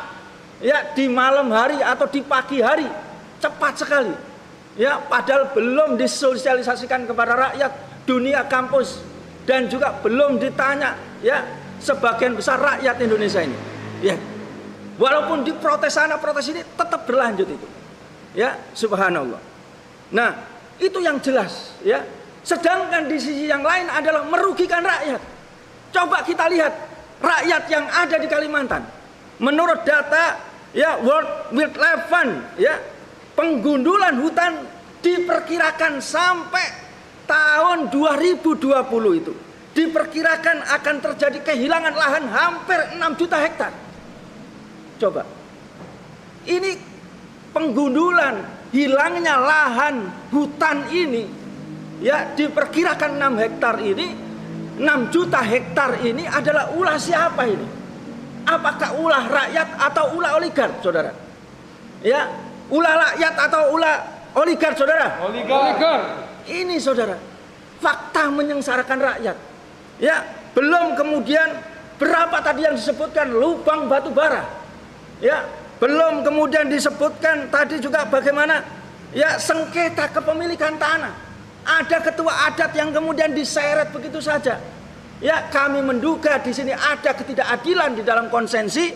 ya, di malam hari atau di pagi hari, cepat sekali, ya, padahal belum disosialisasikan kepada rakyat dunia kampus dan juga belum ditanya, ya, sebagian besar rakyat Indonesia ini, ya, walaupun diprotes sana protes ini tetap berlanjut itu, ya, subhanallah. Nah, itu yang jelas, ya. Sedangkan di sisi yang lain adalah merugikan rakyat. Coba kita lihat rakyat yang ada di Kalimantan. Menurut data ya World Wildlife Fund, ya, penggundulan hutan diperkirakan sampai tahun 2020 itu diperkirakan akan terjadi kehilangan lahan hampir 6 juta hektar. Coba. Ini penggundulan, hilangnya lahan hutan ini, ya, diperkirakan 6 hektar ini, 6 juta hektar ini adalah ulah siapa ini? Apakah ulah rakyat atau ulah oligark, saudara? Ya, ulah rakyat atau ulah oligark, saudara? Oligark. Ini, saudara, fakta menyengsarakan rakyat. Ya, belum kemudian berapa tadi yang disebutkan lubang batu bara. Ya, belum kemudian disebutkan tadi juga bagaimana ya sengketa kepemilikan tanah. Ada ketua adat yang kemudian diseret begitu saja. Ya, kami menduga di sini ada ketidakadilan di dalam konsensi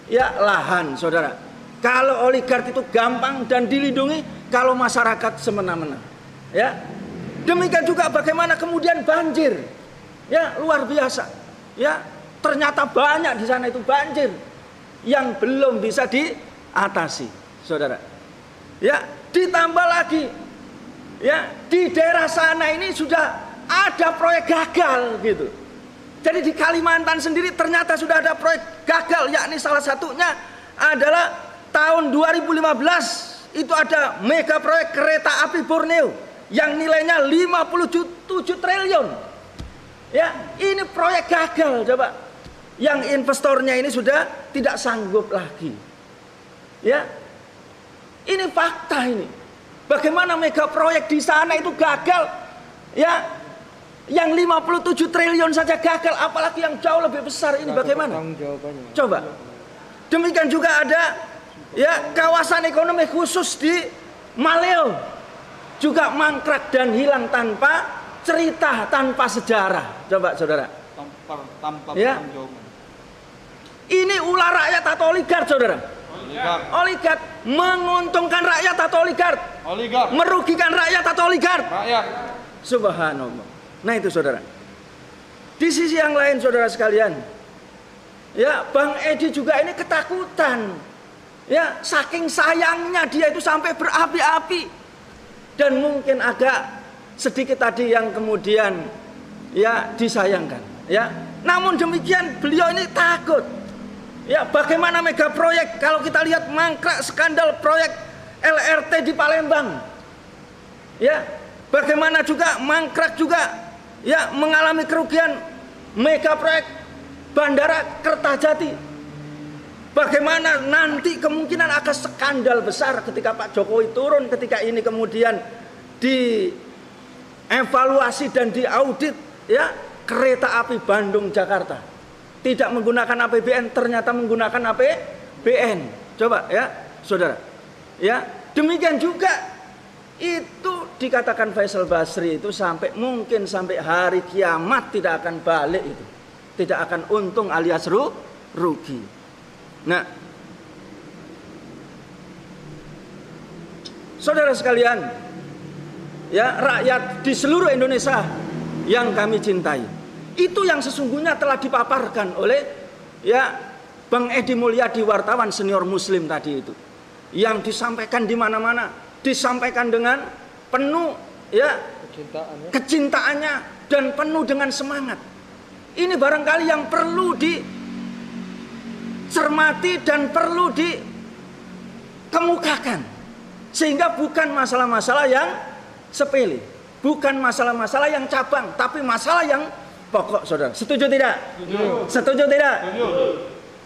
ya lahan, saudara. Kalau oligark itu gampang dan dilindungi, kalau masyarakat semena-mena. Ya, demikian juga bagaimana kemudian banjir. Ya, luar biasa. Ya, ternyata banyak di sana itu banjir yang belum bisa diatasi, saudara. Ya, ditambah lagi. Ya, di daerah sana ini sudah ada proyek gagal gitu. Jadi di Kalimantan sendiri ternyata sudah ada proyek gagal, yakni salah satunya adalah tahun 2015 itu ada mega proyek kereta api Borneo yang nilainya 57 triliun. Ya, ini proyek gagal, coba. Yang investornya ini sudah tidak sanggup lagi. Ya. Ini fakta ini. Bagaimana mega proyek di sana itu gagal, ya, yang 57 triliun saja gagal, apalagi yang jauh lebih besar ini bagaimana? Coba. Demikian juga ada ya kawasan ekonomi khusus di Maleo juga mangkrak dan hilang tanpa cerita, tanpa sejarah. Coba, saudara. Tanpa ya. Ini ulah rakyat atau oligark, saudara? Oligark. Menguntungkan rakyat atau oligark? Oligark. Merugikan rakyat atau oligark? Rakyat. Subhanallah. Nah itu, saudara. Di sisi yang lain, saudara sekalian, ya, Bang Edi juga ini ketakutan. Ya, saking sayangnya dia itu sampai berapi-api. Dan mungkin agak sedikit tadi yang kemudian ya disayangkan, ya. Namun demikian beliau ini takut. Ya, bagaimana mega proyek kalau kita lihat mangkrak skandal proyek LRT di Palembang. Ya, bagaimana juga mangkrak juga ya mengalami kerugian mega proyek Bandara Kertajati. Bagaimana nanti kemungkinan akan skandal besar ketika Pak Jokowi turun, ketika ini kemudian dievaluasi dan diaudit, ya, kereta api Bandung Jakarta. Tidak menggunakan APBN, ternyata menggunakan APBN. Coba, ya, saudara. Ya, demikian juga itu dikatakan Faisal Basri itu sampai mungkin sampai hari kiamat tidak akan balik itu. tidak akan untung alias rugi. Nah, saudara sekalian, ya, rakyat di seluruh Indonesia yang kami cintai, itu yang sesungguhnya telah dipaparkan oleh ya Bang Edi Mulyadi, wartawan senior Muslim tadi itu, yang disampaikan di mana-mana, disampaikan dengan penuh ya kecintaannya dan penuh dengan semangat. Ini barangkali yang perlu dicermati dan perlu dikemukakan, sehingga bukan masalah-masalah yang sepele, bukan masalah-masalah yang cabang, tapi masalah yang pokok, saudara. Setuju tidak? Setuju tidak?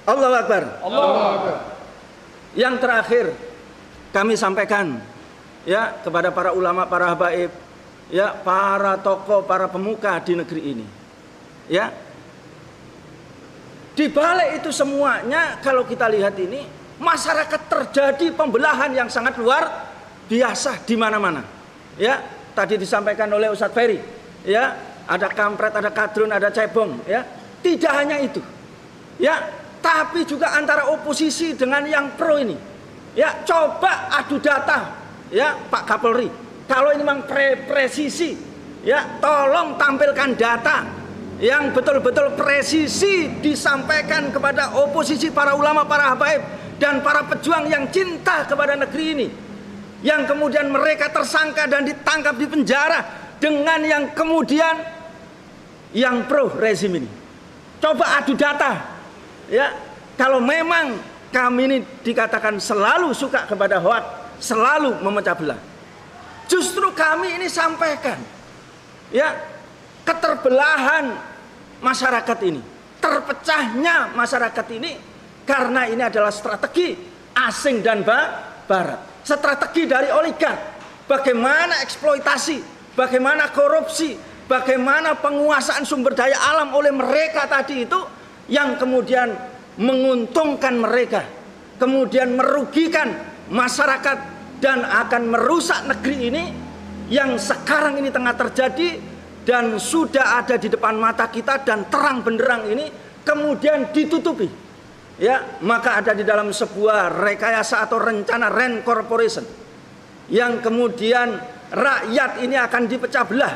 Allahu Akbar. Allahu Akbar. Yang terakhir kami sampaikan ya kepada para ulama, para habaib, ya para tokoh, para pemuka di negeri ini. Ya. Di balik itu semuanya, kalau kita lihat ini, masyarakat terjadi pembelahan yang sangat luar biasa di mana-mana. Ya, tadi disampaikan oleh Ustadz Ferry, ya, ada kampret, ada kadrun, ada cebong, ya. Tidak hanya itu. Ya, tapi juga antara oposisi dengan yang pro ini. Ya, coba adu data, ya, Pak Kapolri. Kalau ini memang presisi, ya, tolong tampilkan data yang betul-betul presisi disampaikan kepada oposisi, para ulama, para habaib, dan para pejuang yang cinta kepada negeri ini, yang kemudian mereka tersangka dan ditangkap di penjara dengan yang kemudian yang pro rezim ini. Coba adu data, ya. Kalau memang kami ini dikatakan selalu suka kepada hoak, selalu memecah belah, justru kami ini sampaikan, ya, keterbelahan masyarakat ini, terpecahnya masyarakat ini, karena ini adalah strategi asing dan barat, strategi dari oligark, bagaimana eksploitasi, bagaimana korupsi, bagaimana penguasaan sumber daya alam oleh mereka tadi itu, yang kemudian menguntungkan mereka, kemudian merugikan masyarakat dan akan merusak negeri ini yang sekarang ini tengah terjadi dan sudah ada di depan mata kita dan terang benderang ini kemudian ditutupi. Ya, maka ada di dalam sebuah rekayasa atau rencana Rand Corporation yang kemudian rakyat ini akan dipecah belah.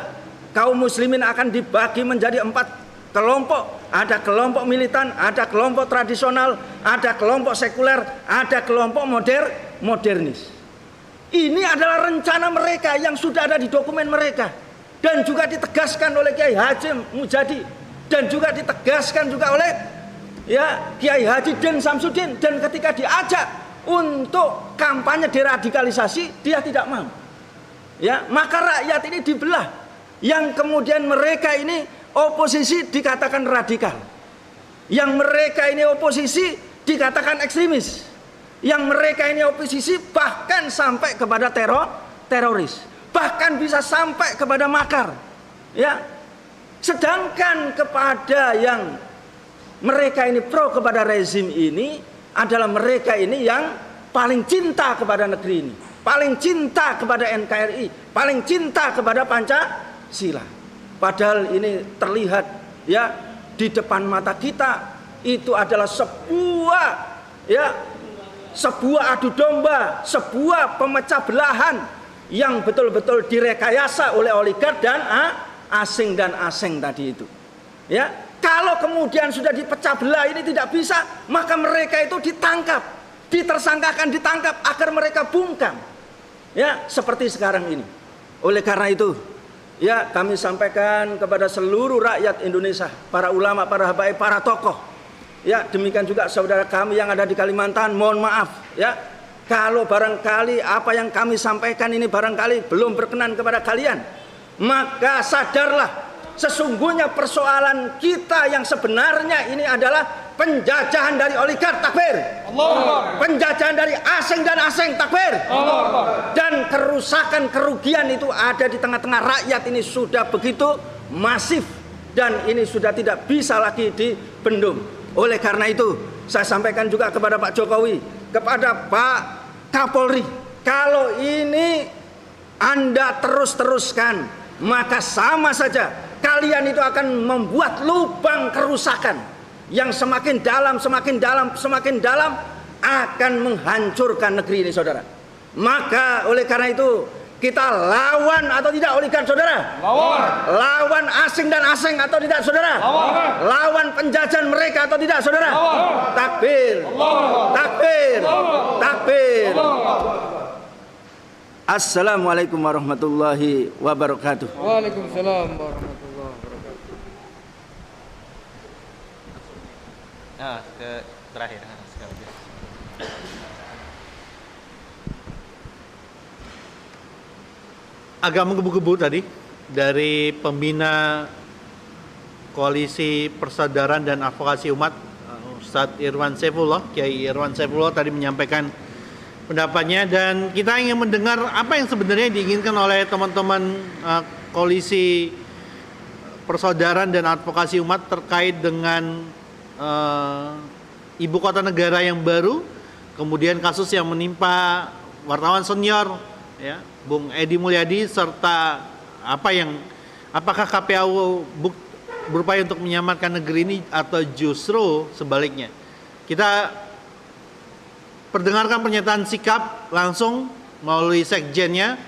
Kaum muslimin akan dibagi menjadi 4 kelompok. Ada kelompok militan, ada kelompok tradisional, ada kelompok sekuler, ada kelompok modernis. Ini adalah rencana mereka yang sudah ada di dokumen mereka, dan juga ditegaskan oleh Kiai Haji Mujadi, dan juga ditegaskan juga oleh ya Kiai Haji Den Samsudin. Dan ketika diajak untuk kampanye deradikalisasi, dia tidak mau. Ya, maka rakyat ini dibelah, yang kemudian mereka ini oposisi dikatakan radikal, yang mereka ini oposisi dikatakan ekstremis, yang mereka ini oposisi bahkan sampai kepada teroris, bahkan bisa sampai kepada makar. Ya, sedangkan kepada yang mereka ini pro kepada rezim ini adalah mereka ini yang paling cinta kepada negeri ini, paling cinta kepada NKRI, paling cinta kepada Pancasila. Padahal ini terlihat ya di depan mata kita, itu adalah sebuah adu domba, sebuah pemecah belahan yang betul-betul direkayasa oleh oligark dan asing tadi itu. Ya, kalau kemudian sudah dipecah belah ini tidak bisa, maka mereka itu ditangkap, ditersangkakan, ditangkap agar mereka bungkam. Ya, seperti sekarang ini. Oleh karena itu, ya, kami sampaikan kepada seluruh rakyat Indonesia, para ulama, para habaib, para tokoh. Ya, demikian juga saudara kami yang ada di Kalimantan, mohon maaf ya, kalau barangkali apa yang kami sampaikan ini barangkali belum berkenan kepada kalian, maka sadarlah sesungguhnya persoalan kita yang sebenarnya ini adalah penjajahan dari oligark, takbir. Penjajahan dari asing dan asing, takbir. Dan kerusakan, kerugian itu ada di tengah-tengah rakyat ini sudah begitu masif, dan ini sudah tidak bisa lagi dibendung. Oleh karena itu saya sampaikan juga kepada Pak Jokowi, kepada Pak Kapolri, kalau ini Anda terus-teruskan, maka sama saja kalian itu akan membuat lubang kerusakan yang semakin dalam, semakin dalam, semakin dalam, akan menghancurkan negeri ini, saudara. Maka oleh karena itu kita lawan atau tidak oligarki, saudara? Lawan. Lawan asing dan asing atau tidak, saudara? Lawan. Lawan penjajahan mereka atau tidak, saudara? Lawan. Takbir. Takbir. Takbir. Assalamualaikum warahmatullahi wabarakatuh. Waalaikumsalam warahmatullahi wabarakatuh. Nah, ke terakhir sekali. Agak menggebu-gebu tadi dari pembina Koalisi Persaudaraan dan Advokasi Umat, Ustadz Irwan Saifullah, Kiai Irwan Saifullah tadi menyampaikan pendapatnya, dan kita ingin mendengar apa yang sebenarnya diinginkan oleh teman-teman Koalisi Persaudaraan dan Advokasi Umat terkait dengan ibu kota negara yang baru, kemudian kasus yang menimpa wartawan senior, ya, Bung Edi Mulyadi, serta apakah KPAU berupaya untuk menyamarkan negeri ini atau justru sebaliknya. Kita perdengarkan pernyataan sikap langsung melalui sekjennya,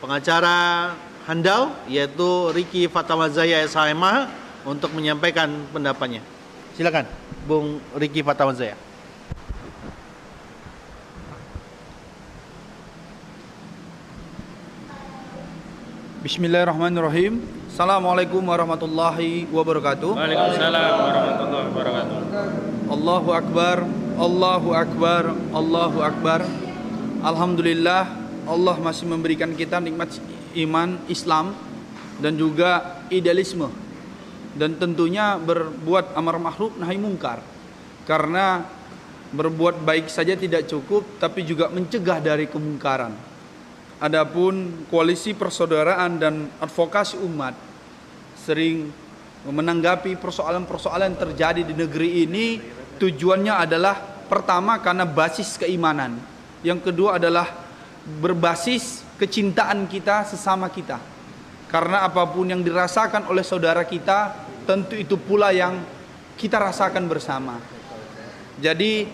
pengacara handal yaitu Riki Fatamazaya SHMH, untuk menyampaikan pendapatnya. Silakan Bung Riki Fatamazaya. Bismillahirrahmanirrahim. Assalamualaikum warahmatullahi wabarakatuh. Waalaikumsalam warahmatullahi wabarakatuh. Allahu Akbar, Allahu Akbar, Allahu Akbar. Alhamdulillah, Allah masih memberikan kita nikmat iman, Islam, dan juga idealisme. Dan tentunya berbuat amar ma'ruf nahi mungkar. Karena berbuat baik saja tidak cukup, tapi juga mencegah dari kemungkaran. Adapun Koalisi Persaudaraan dan Advokasi Umat sering menanggapi persoalan-persoalan yang terjadi di negeri ini, tujuannya adalah pertama karena basis keimanan, yang kedua adalah berbasis kecintaan kita sesama kita. Karena apapun yang dirasakan oleh saudara kita, tentu itu pula yang kita rasakan bersama. Jadi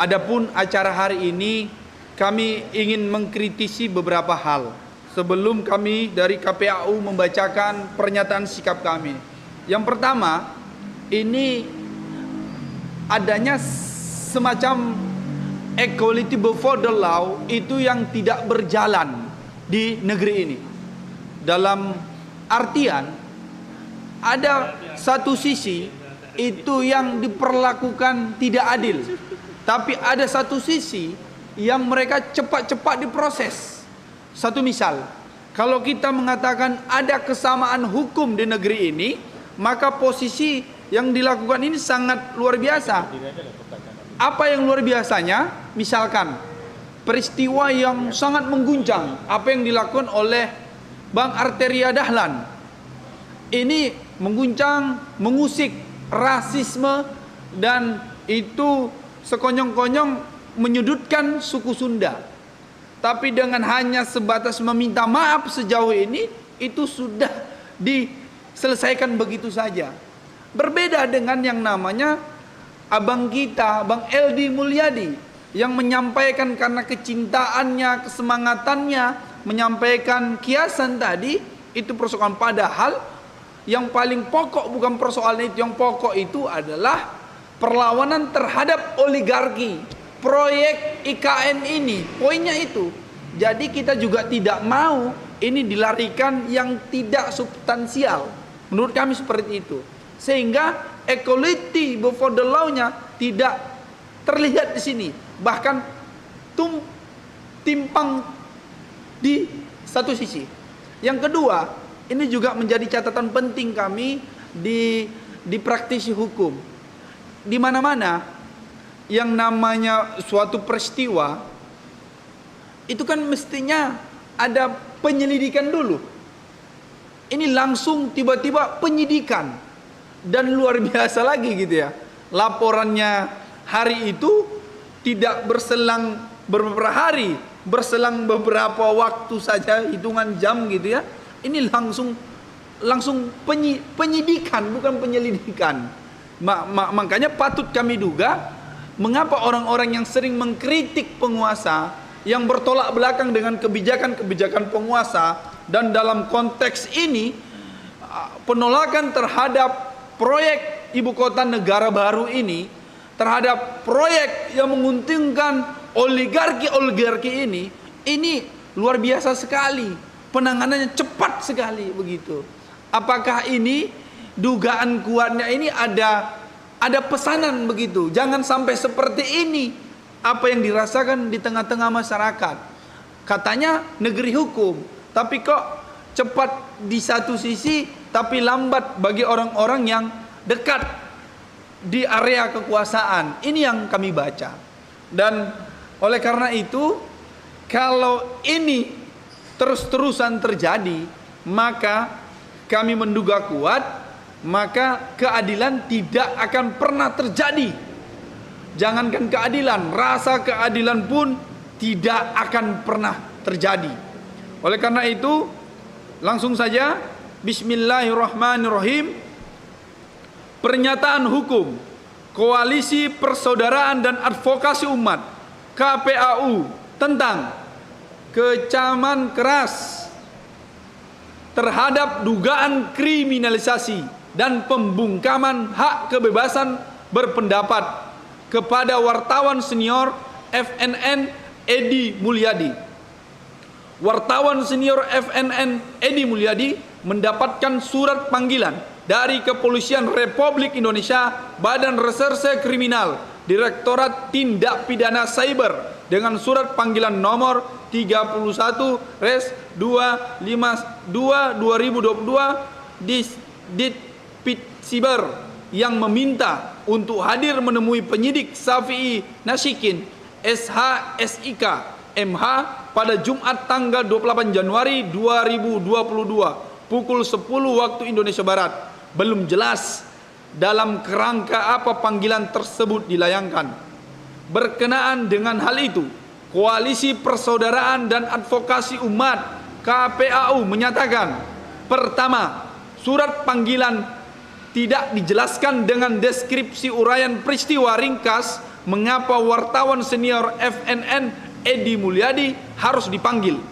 adapun acara hari ini, kami ingin mengkritisi beberapa hal sebelum kami dari KPAU membacakan pernyataan sikap kami. Yang pertama, ini adanya semacam equality before the law itu yang tidak berjalan di negeri ini. Dalam artian, ada satu sisi itu yang diperlakukan tidak adil, tapi ada satu sisi yang mereka cepat-cepat diproses. Satu misal, kalau kita mengatakan ada kesamaan hukum di negeri ini, maka posisi yang dilakukan ini sangat luar biasa. Apa yang luar biasanya? Misalkan peristiwa yang sangat mengguncang, apa yang dilakukan oleh Bang Arteria Dahlan. Ini mengguncang, mengusik rasisme, dan itu sekonyong-konyong menyudutkan suku Sunda. Tapi dengan hanya sebatas meminta maaf sejauh ini, itu sudah diselesaikan begitu saja. Berbeda dengan yang namanya abang kita, Bang Edi Mulyadi, yang menyampaikan karena kecintaannya, kesemangatannya, menyampaikan kiasan tadi, itu persoalan. Padahal yang paling pokok bukan persoalan itu, yang pokok itu adalah perlawanan terhadap oligarki. Proyek IKN ini, poinnya itu. Jadi kita juga tidak mau ini dilarikan yang tidak substansial. Menurut kami seperti itu. Sehingga equality before the law-nya tidak terlihat di sini. Bahkan timpang di satu sisi. Yang kedua, ini juga menjadi catatan penting kami di praktisi hukum. Di mana-mana yang namanya suatu peristiwa itu kan mestinya ada penyelidikan dulu. Ini langsung tiba-tiba penyidikan, dan luar biasa lagi gitu ya. Laporannya hari itu tidak berselang beberapa hari, berselang beberapa waktu saja, hitungan jam gitu ya. Ini langsung langsung penyidikan, bukan penyelidikan. Makanya patut kami duga mengapa orang-orang yang sering mengkritik penguasa, yang bertolak belakang dengan kebijakan-kebijakan penguasa, dan dalam konteks ini penolakan terhadap proyek ibu kota negara baru ini, terhadap proyek yang menguntungkan oligarki ini luar biasa sekali, penanganannya cepat sekali begitu. Apakah ini dugaan kuatnya ini ada pesanan begitu? Jangan sampai seperti ini apa yang dirasakan di tengah-tengah masyarakat. Katanya negeri hukum, tapi kok cepat di satu sisi tapi lambat bagi orang-orang yang dekat di area kekuasaan. Ini yang kami baca. Dan oleh karena itu, kalau ini terus-terusan terjadi, maka kami menduga kuat, maka keadilan tidak akan pernah terjadi. Jangankan keadilan, rasa keadilan pun tidak akan pernah terjadi. Oleh karena itu, langsung saja bismillahirrahmanirrahim. Pernyataan hukum Koalisi Persaudaraan dan Advokasi Umat KPAU tentang kecaman keras terhadap dugaan kriminalisasi dan pembungkaman hak kebebasan berpendapat kepada wartawan senior FNN Edi Mulyadi. Wartawan senior FNN Edi Mulyadi mendapatkan surat panggilan dari Kepolisian Republik Indonesia, Badan Reserse Kriminal, Direktorat Tindak Pidana Cyber dengan surat panggilan nomor 31/252/2022 Ditpid Siber yang meminta untuk hadir menemui penyidik Syafi'i Nasikin SH-SIK MH pada Jumat tanggal 28 Januari 2022 pukul 10 waktu Indonesia Barat. Belum jelas dalam kerangka apa panggilan tersebut dilayangkan. Berkenaan dengan hal itu, Koalisi Persaudaraan dan Advokasi Umat KPAU menyatakan, pertama, surat panggilan tidak dijelaskan dengan deskripsi uraian peristiwa ringkas mengapa wartawan senior FNN Edi Mulyadi harus dipanggil.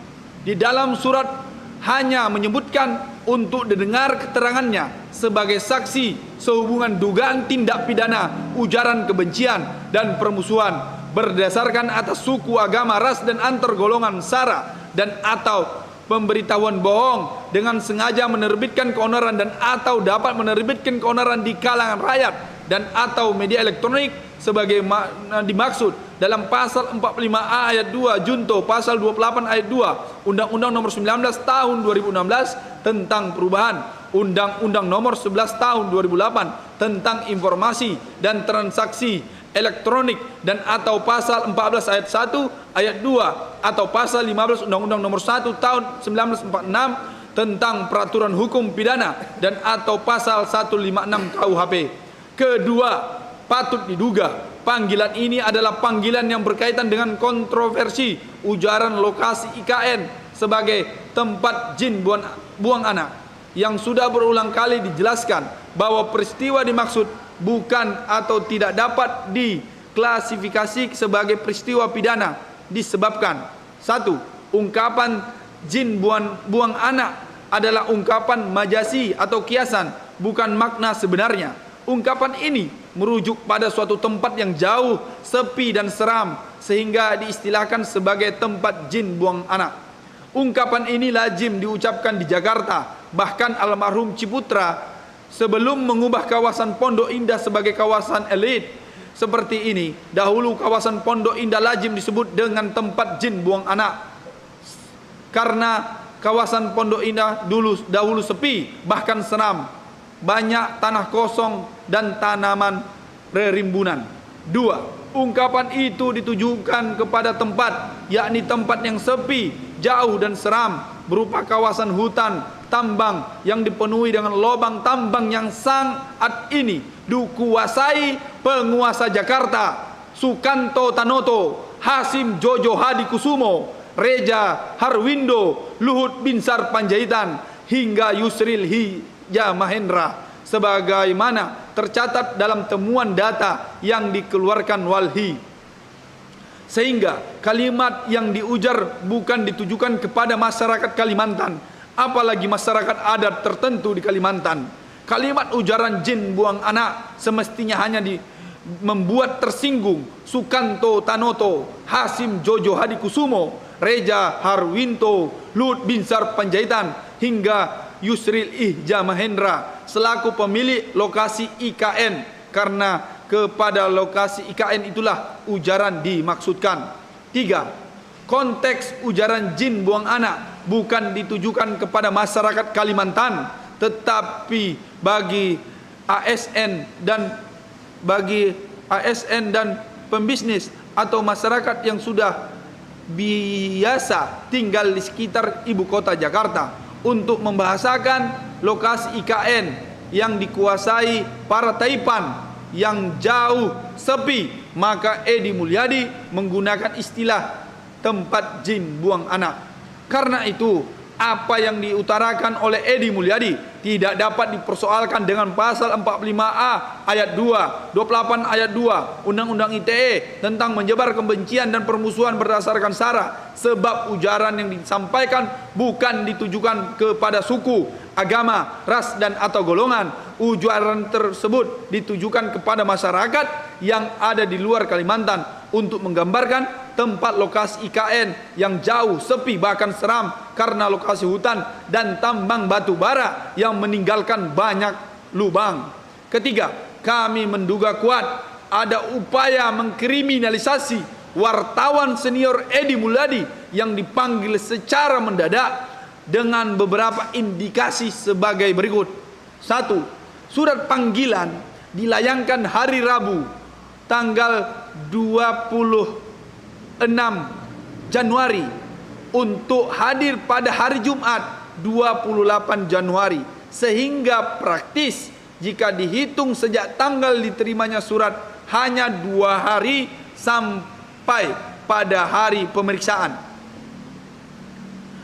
Di dalam surat hanya menyebutkan untuk didengar keterangannya sebagai saksi sehubungan dugaan tindak pidana ujaran kebencian dan permusuhan berdasarkan atas suku, agama, ras dan antar golongan sara dan atau pemberitahuan bohong dengan sengaja menerbitkan keonaran dan atau dapat menerbitkan keonaran di kalangan rakyat dan atau media elektronik sebagai dimaksud dalam pasal 45A ayat 2 junto pasal 28 ayat 2 Undang-Undang nomor 19 tahun 2016 tentang perubahan Undang-Undang nomor 11 tahun 2008 tentang informasi dan transaksi elektronik dan atau pasal 14 ayat 1 ayat 2 atau pasal 15 Undang-Undang nomor 1 tahun 1946 tentang peraturan hukum pidana dan atau pasal 156 KUHP. Kedua, patut diduga panggilan ini adalah panggilan yang berkaitan dengan kontroversi ujaran lokasi IKN sebagai tempat jin buang anak yang sudah berulang kali dijelaskan bahwa peristiwa dimaksud bukan atau tidak dapat diklasifikasi sebagai peristiwa pidana disebabkan: 1. Ungkapan jin buang anak adalah ungkapan majasi atau kiasan, bukan makna sebenarnya. Ungkapan ini merujuk pada suatu tempat yang jauh, sepi dan seram sehingga diistilahkan sebagai tempat jin buang anak. Ungkapan ini lazim diucapkan di Jakarta, bahkan almarhum Ciputra sebelum mengubah kawasan Pondok Indah sebagai kawasan elit seperti ini. Dahulu kawasan Pondok Indah lazim disebut dengan tempat jin buang anak karena kawasan Pondok Indah dahulu sepi bahkan seram, banyak tanah kosong dan tanaman rerimbunan. 2. Ungkapan itu ditujukan kepada tempat, yakni tempat yang sepi, jauh dan seram, berupa kawasan hutan, tambang yang dipenuhi dengan lubang tambang yang saat ini dikuasai penguasa Jakarta, Sukanto Tanoto, Hasim Jojo Hadi Kusumo, Reja Harwindo, Luhut Binsar Panjaitan, hingga Yusril Hija Mahendra, sebagaimana tercatat dalam temuan data yang dikeluarkan Walhi. Sehingga kalimat yang diujar bukan ditujukan kepada masyarakat Kalimantan, apalagi masyarakat adat tertentu di Kalimantan. Kalimat ujaran jin buang anak semestinya hanya membuat tersinggung Sukanto Tanoto, Hasim Jojo Hadikusumo, Reja Harwinto, Lut Binsar Panjaitan, hingga Yusril Hija Mahendra selaku pemilik lokasi IKN, karena kepada lokasi IKN itulah ujaran dimaksudkan. 3. Konteks ujaran jin buang anak bukan ditujukan kepada masyarakat Kalimantan, tetapi bagi ASN dan pembisnis atau masyarakat yang sudah biasa tinggal di sekitar ibu kota Jakarta, untuk membahasakan lokasi IKN yang dikuasai para taipan yang jauh sepi, maka Edi Mulyadi menggunakan istilah tempat jin buang anak. Karena itu, apa yang diutarakan oleh Edi Mulyadi tidak dapat dipersoalkan dengan pasal 45A ayat 2, 28 ayat 2 Undang-Undang ITE tentang menyebar kebencian dan permusuhan berdasarkan sara, sebab ujaran yang disampaikan bukan ditujukan kepada suku, agama, ras dan atau golongan. Ujaran tersebut ditujukan kepada masyarakat yang ada di luar Kalimantan untuk menggambarkan tempat lokasi IKN yang jauh, sepi, bahkan seram karena lokasi hutan dan tambang batu bara yang meninggalkan banyak lubang. Ketiga, kami menduga kuat ada upaya mengkriminalisasi wartawan senior Edi Mulyadi yang dipanggil secara mendadak dengan beberapa indikasi sebagai berikut. 1. Surat panggilan dilayangkan hari Rabu tanggal 26 Januari untuk hadir pada hari Jumat 28 Januari, sehingga praktis jika dihitung sejak tanggal diterimanya surat hanya 2 hari sampai pada hari pemeriksaan.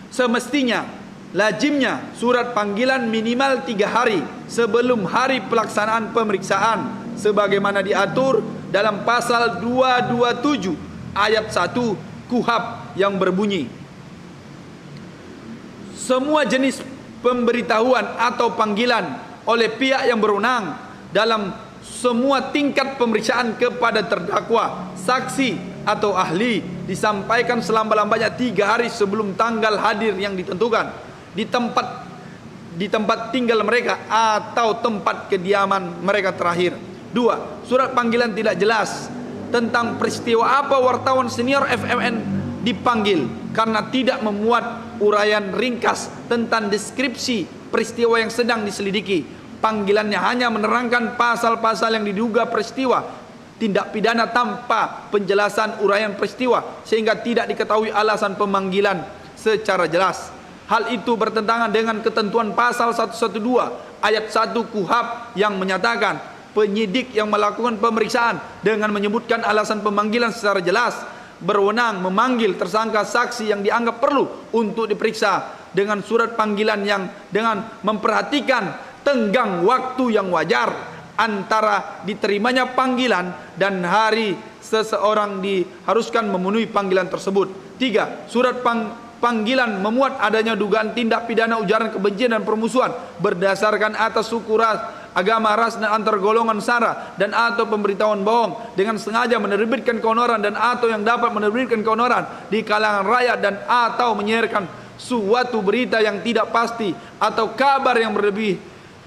Semestinya lazimnya surat panggilan minimal 3 hari sebelum hari pelaksanaan pemeriksaan, sebagaimana diatur dalam pasal 227 ayat 1 KUHP yang berbunyi, semua jenis pemberitahuan atau panggilan oleh pihak yang berwenang dalam semua tingkat pemeriksaan kepada terdakwa, saksi atau ahli disampaikan selama-lamanya 3 hari sebelum tanggal hadir yang ditentukan di tempat tinggal mereka atau tempat kediaman mereka terakhir. 2. Surat panggilan tidak jelas tentang peristiwa apa wartawan senior FMN dipanggil, karena tidak memuat uraian ringkas tentang deskripsi peristiwa yang sedang diselidiki. Panggilannya hanya menerangkan pasal-pasal yang diduga peristiwa tindak pidana tanpa penjelasan uraian peristiwa, sehingga tidak diketahui alasan pemanggilan secara jelas. Hal itu bertentangan dengan ketentuan pasal 112 ayat 1 KUHP yang menyatakan penyidik yang melakukan pemeriksaan dengan menyebutkan alasan pemanggilan secara jelas berwenang memanggil tersangka saksi yang dianggap perlu untuk diperiksa dengan surat panggilan yang dengan memperhatikan tenggang waktu yang wajar antara diterimanya panggilan dan hari seseorang diharuskan memenuhi panggilan tersebut. 3. Surat panggilan memuat adanya dugaan tindak pidana ujaran kebencian dan permusuhan berdasarkan atas suku, ras, agama, ras dan antar golongan sara dan atau pemberitahuan bohong dengan sengaja menerbitkan keonoran dan atau yang dapat menerbitkan keonoran di kalangan rakyat dan atau menyiarkan suatu berita yang tidak pasti atau kabar yang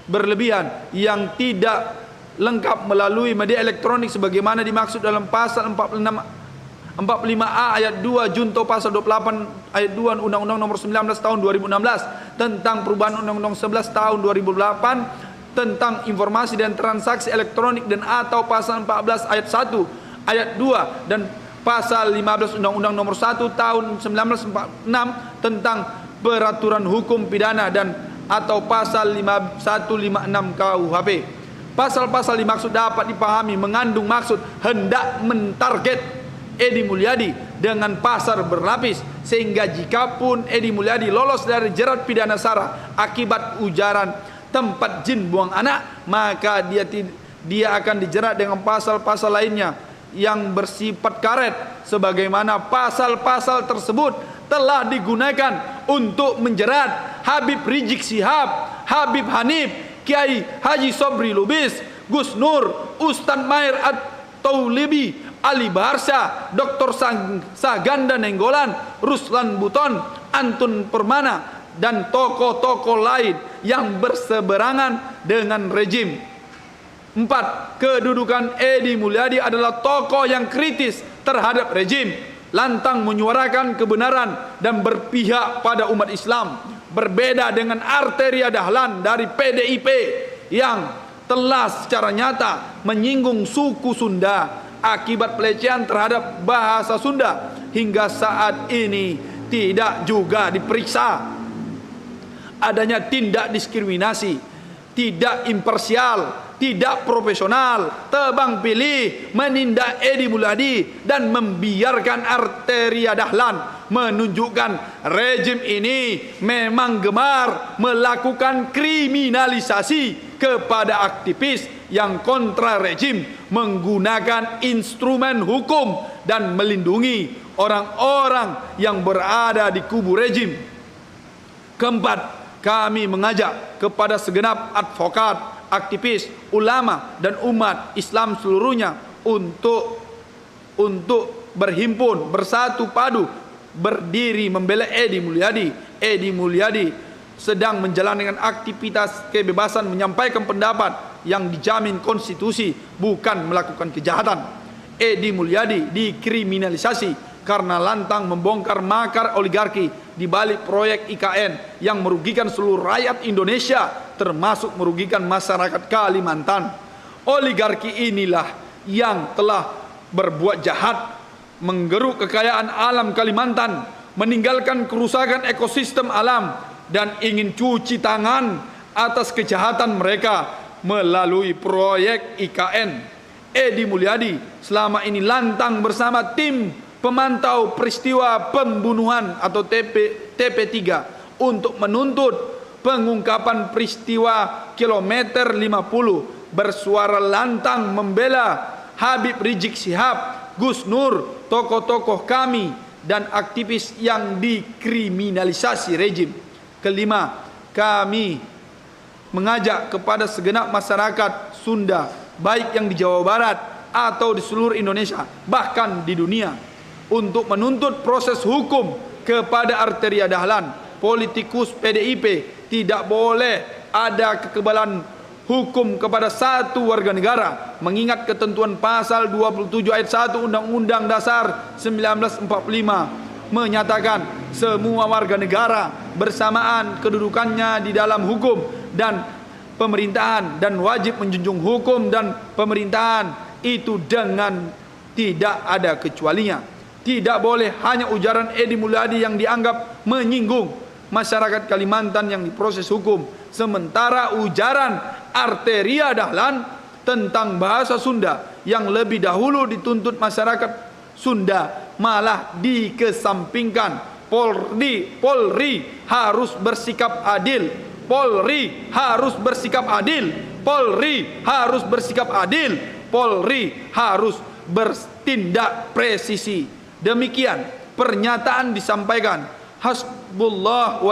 berlebihan yang tidak lengkap melalui media elektronik sebagaimana dimaksud dalam pasal 45A ayat 2 junto pasal 28 ayat 2 Undang-Undang Nomor 19 tahun 2016 tentang perubahan Undang-Undang 11 tahun 2008 tentang informasi dan transaksi elektronik dan atau pasal 14 ayat 1 ayat 2 dan pasal 15 Undang-Undang Nomor 1 tahun 1946 tentang peraturan hukum pidana dan atau pasal 156 KUHP. Pasal-pasal dimaksud dapat dipahami mengandung maksud hendak mentarget Edi Mulyadi dengan pasar berlapis, sehingga jikapun Edi Mulyadi lolos dari jerat pidana sara akibat ujaran tempat jin buang anak, maka dia akan dijerat dengan pasal-pasal lainnya yang bersifat karet, sebagaimana pasal-pasal tersebut telah digunakan untuk menjerat Habib Rizik Syihab, Habib Hanif, Kiai Haji Sobri Lubis, Gus Nur, Ustadz Maher At-Taulibi, Ali Baharsa, Dr. Saganda Nenggolan, Ruslan Buton, Antun Permana, dan tokoh-tokoh lain yang berseberangan dengan rejim. 4. Kedudukan Edi Mulyadi adalah tokoh yang kritis terhadap rejim, lantang menyuarakan kebenaran dan berpihak pada umat Islam. Berbeda dengan Arteria Dahlan dari PDIP yang telah secara nyata menyinggung suku Sunda akibat pelecehan terhadap bahasa Sunda, hingga saat ini tidak juga diperiksa. Adanya tindak diskriminasi, tidak imparsial, tidak profesional, tebang pilih, menindak Edi Mulyadi dan membiarkan Arteria Dahlan, menunjukkan rejim ini memang gemar melakukan kriminalisasi kepada aktivis yang kontra rejim, menggunakan instrumen hukum dan melindungi orang-orang yang berada di kubu rejim. Keempat, kami mengajak kepada segenap advokat, aktivis, ulama, dan umat Islam seluruhnya untuk berhimpun, bersatu padu, berdiri membela Edi Mulyadi. Edi Mulyadi sedang menjalankan aktivitas kebebasan menyampaikan pendapat yang dijamin konstitusi, bukan melakukan kejahatan. Edi Mulyadi dikriminalisasi karena lantang membongkar makar oligarki di balik proyek IKN yang merugikan seluruh rakyat Indonesia, termasuk merugikan masyarakat Kalimantan. Oligarki inilah yang telah berbuat jahat, menggeruk kekayaan alam Kalimantan, meninggalkan kerusakan ekosistem alam, dan ingin cuci tangan atas kejahatan mereka melalui proyek IKN. Edi Mulyadi selama ini lantang bersama tim pemantau peristiwa pembunuhan atau TP3 untuk menuntut pengungkapan peristiwa kilometer 50, bersuara lantang membela Habib Rizik Syihab, Gus Nur, tokoh-tokoh kami dan aktivis yang dikriminalisasi rejim. Kelima, kami mengajak kepada segenap masyarakat Sunda, baik yang di Jawa Barat atau di seluruh Indonesia, bahkan di dunia, untuk menuntut proses hukum kepada Arteria Dahlan, politikus PDIP. Tidak boleh ada kekebalan hukum kepada satu warga negara, mengingat ketentuan pasal 27 ayat 1 Undang-Undang Dasar 1945 menyatakan semua warga negara bersamaan kedudukannya di dalam hukum dan pemerintahan, dan wajib menjunjung hukum dan pemerintahan itu dengan tidak ada kecualinya. Tidak boleh hanya ujaran Edi Mulyadi yang dianggap menyinggung masyarakat Kalimantan yang diproses hukum, sementara ujaran Arteria Dahlan tentang bahasa Sunda yang lebih dahulu dituntut masyarakat Sunda malah dikesampingkan. Polri harus bersikap adil. Polri harus bersikap adil. Polri harus bersikap adil. Polri harus bertindak presisi. Demikian pernyataan disampaikan. Hasbunallah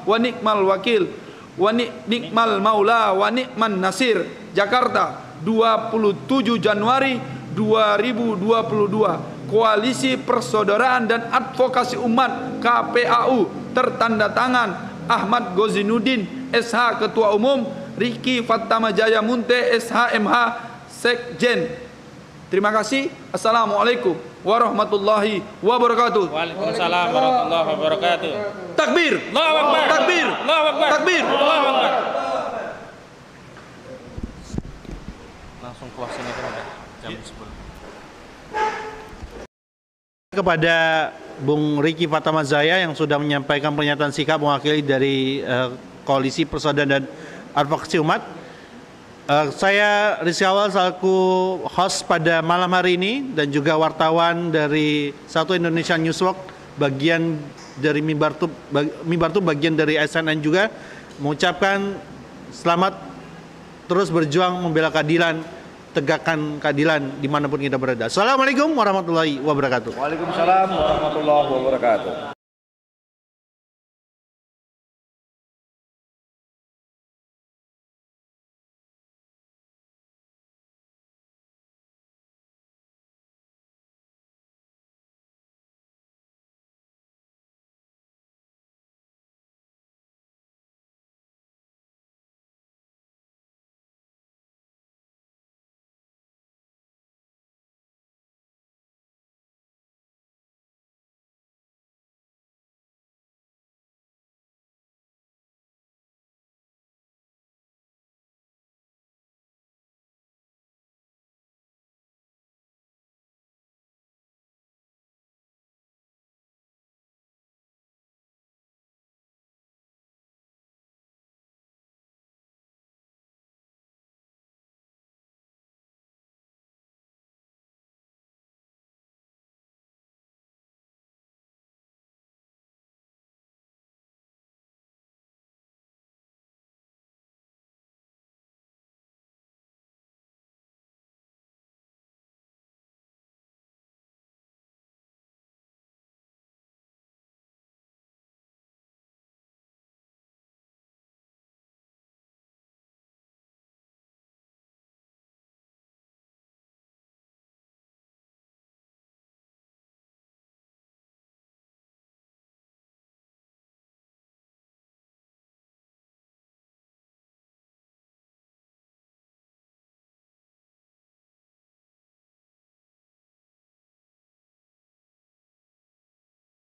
wa ni'mal wakil wa ni'mal maula wa ni'man nasir. Jakarta, 27 Januari 2022. Koalisi Persaudaraan dan Advokasi Umat KPAU, tertanda tangan Ahmad Gozinuddin SH Ketua Umum, Riki Fattamajaya Munte SHMH Sekjen. Terima kasih. Assalamualaikum warahmatullahi wabarakatuh. Waalaikumsalam warahmatullahi wabarakatuh. Takbir. Allahu Akbar. Takbir. Allahu Akbar. Takbir. Allahu Akbar. Langsung closing aja jam 10. Kepada Bung Riki Fattamajaya yang sudah menyampaikan pernyataan sikap mewakili dari Koalisi Persaudaraan dan Advokasi Umat. Saya Rizky Awal selaku host pada malam hari ini dan juga wartawan dari Satu Indonesia Newswalk bagian dari Mimbar Tub bagian dari SNN juga mengucapkan selamat terus berjuang membela keadilan, tegakkan keadilan dimanapun kita berada. Assalamualaikum warahmatullahi wabarakatuh. Waalaikumsalam warahmatullahi wabarakatuh.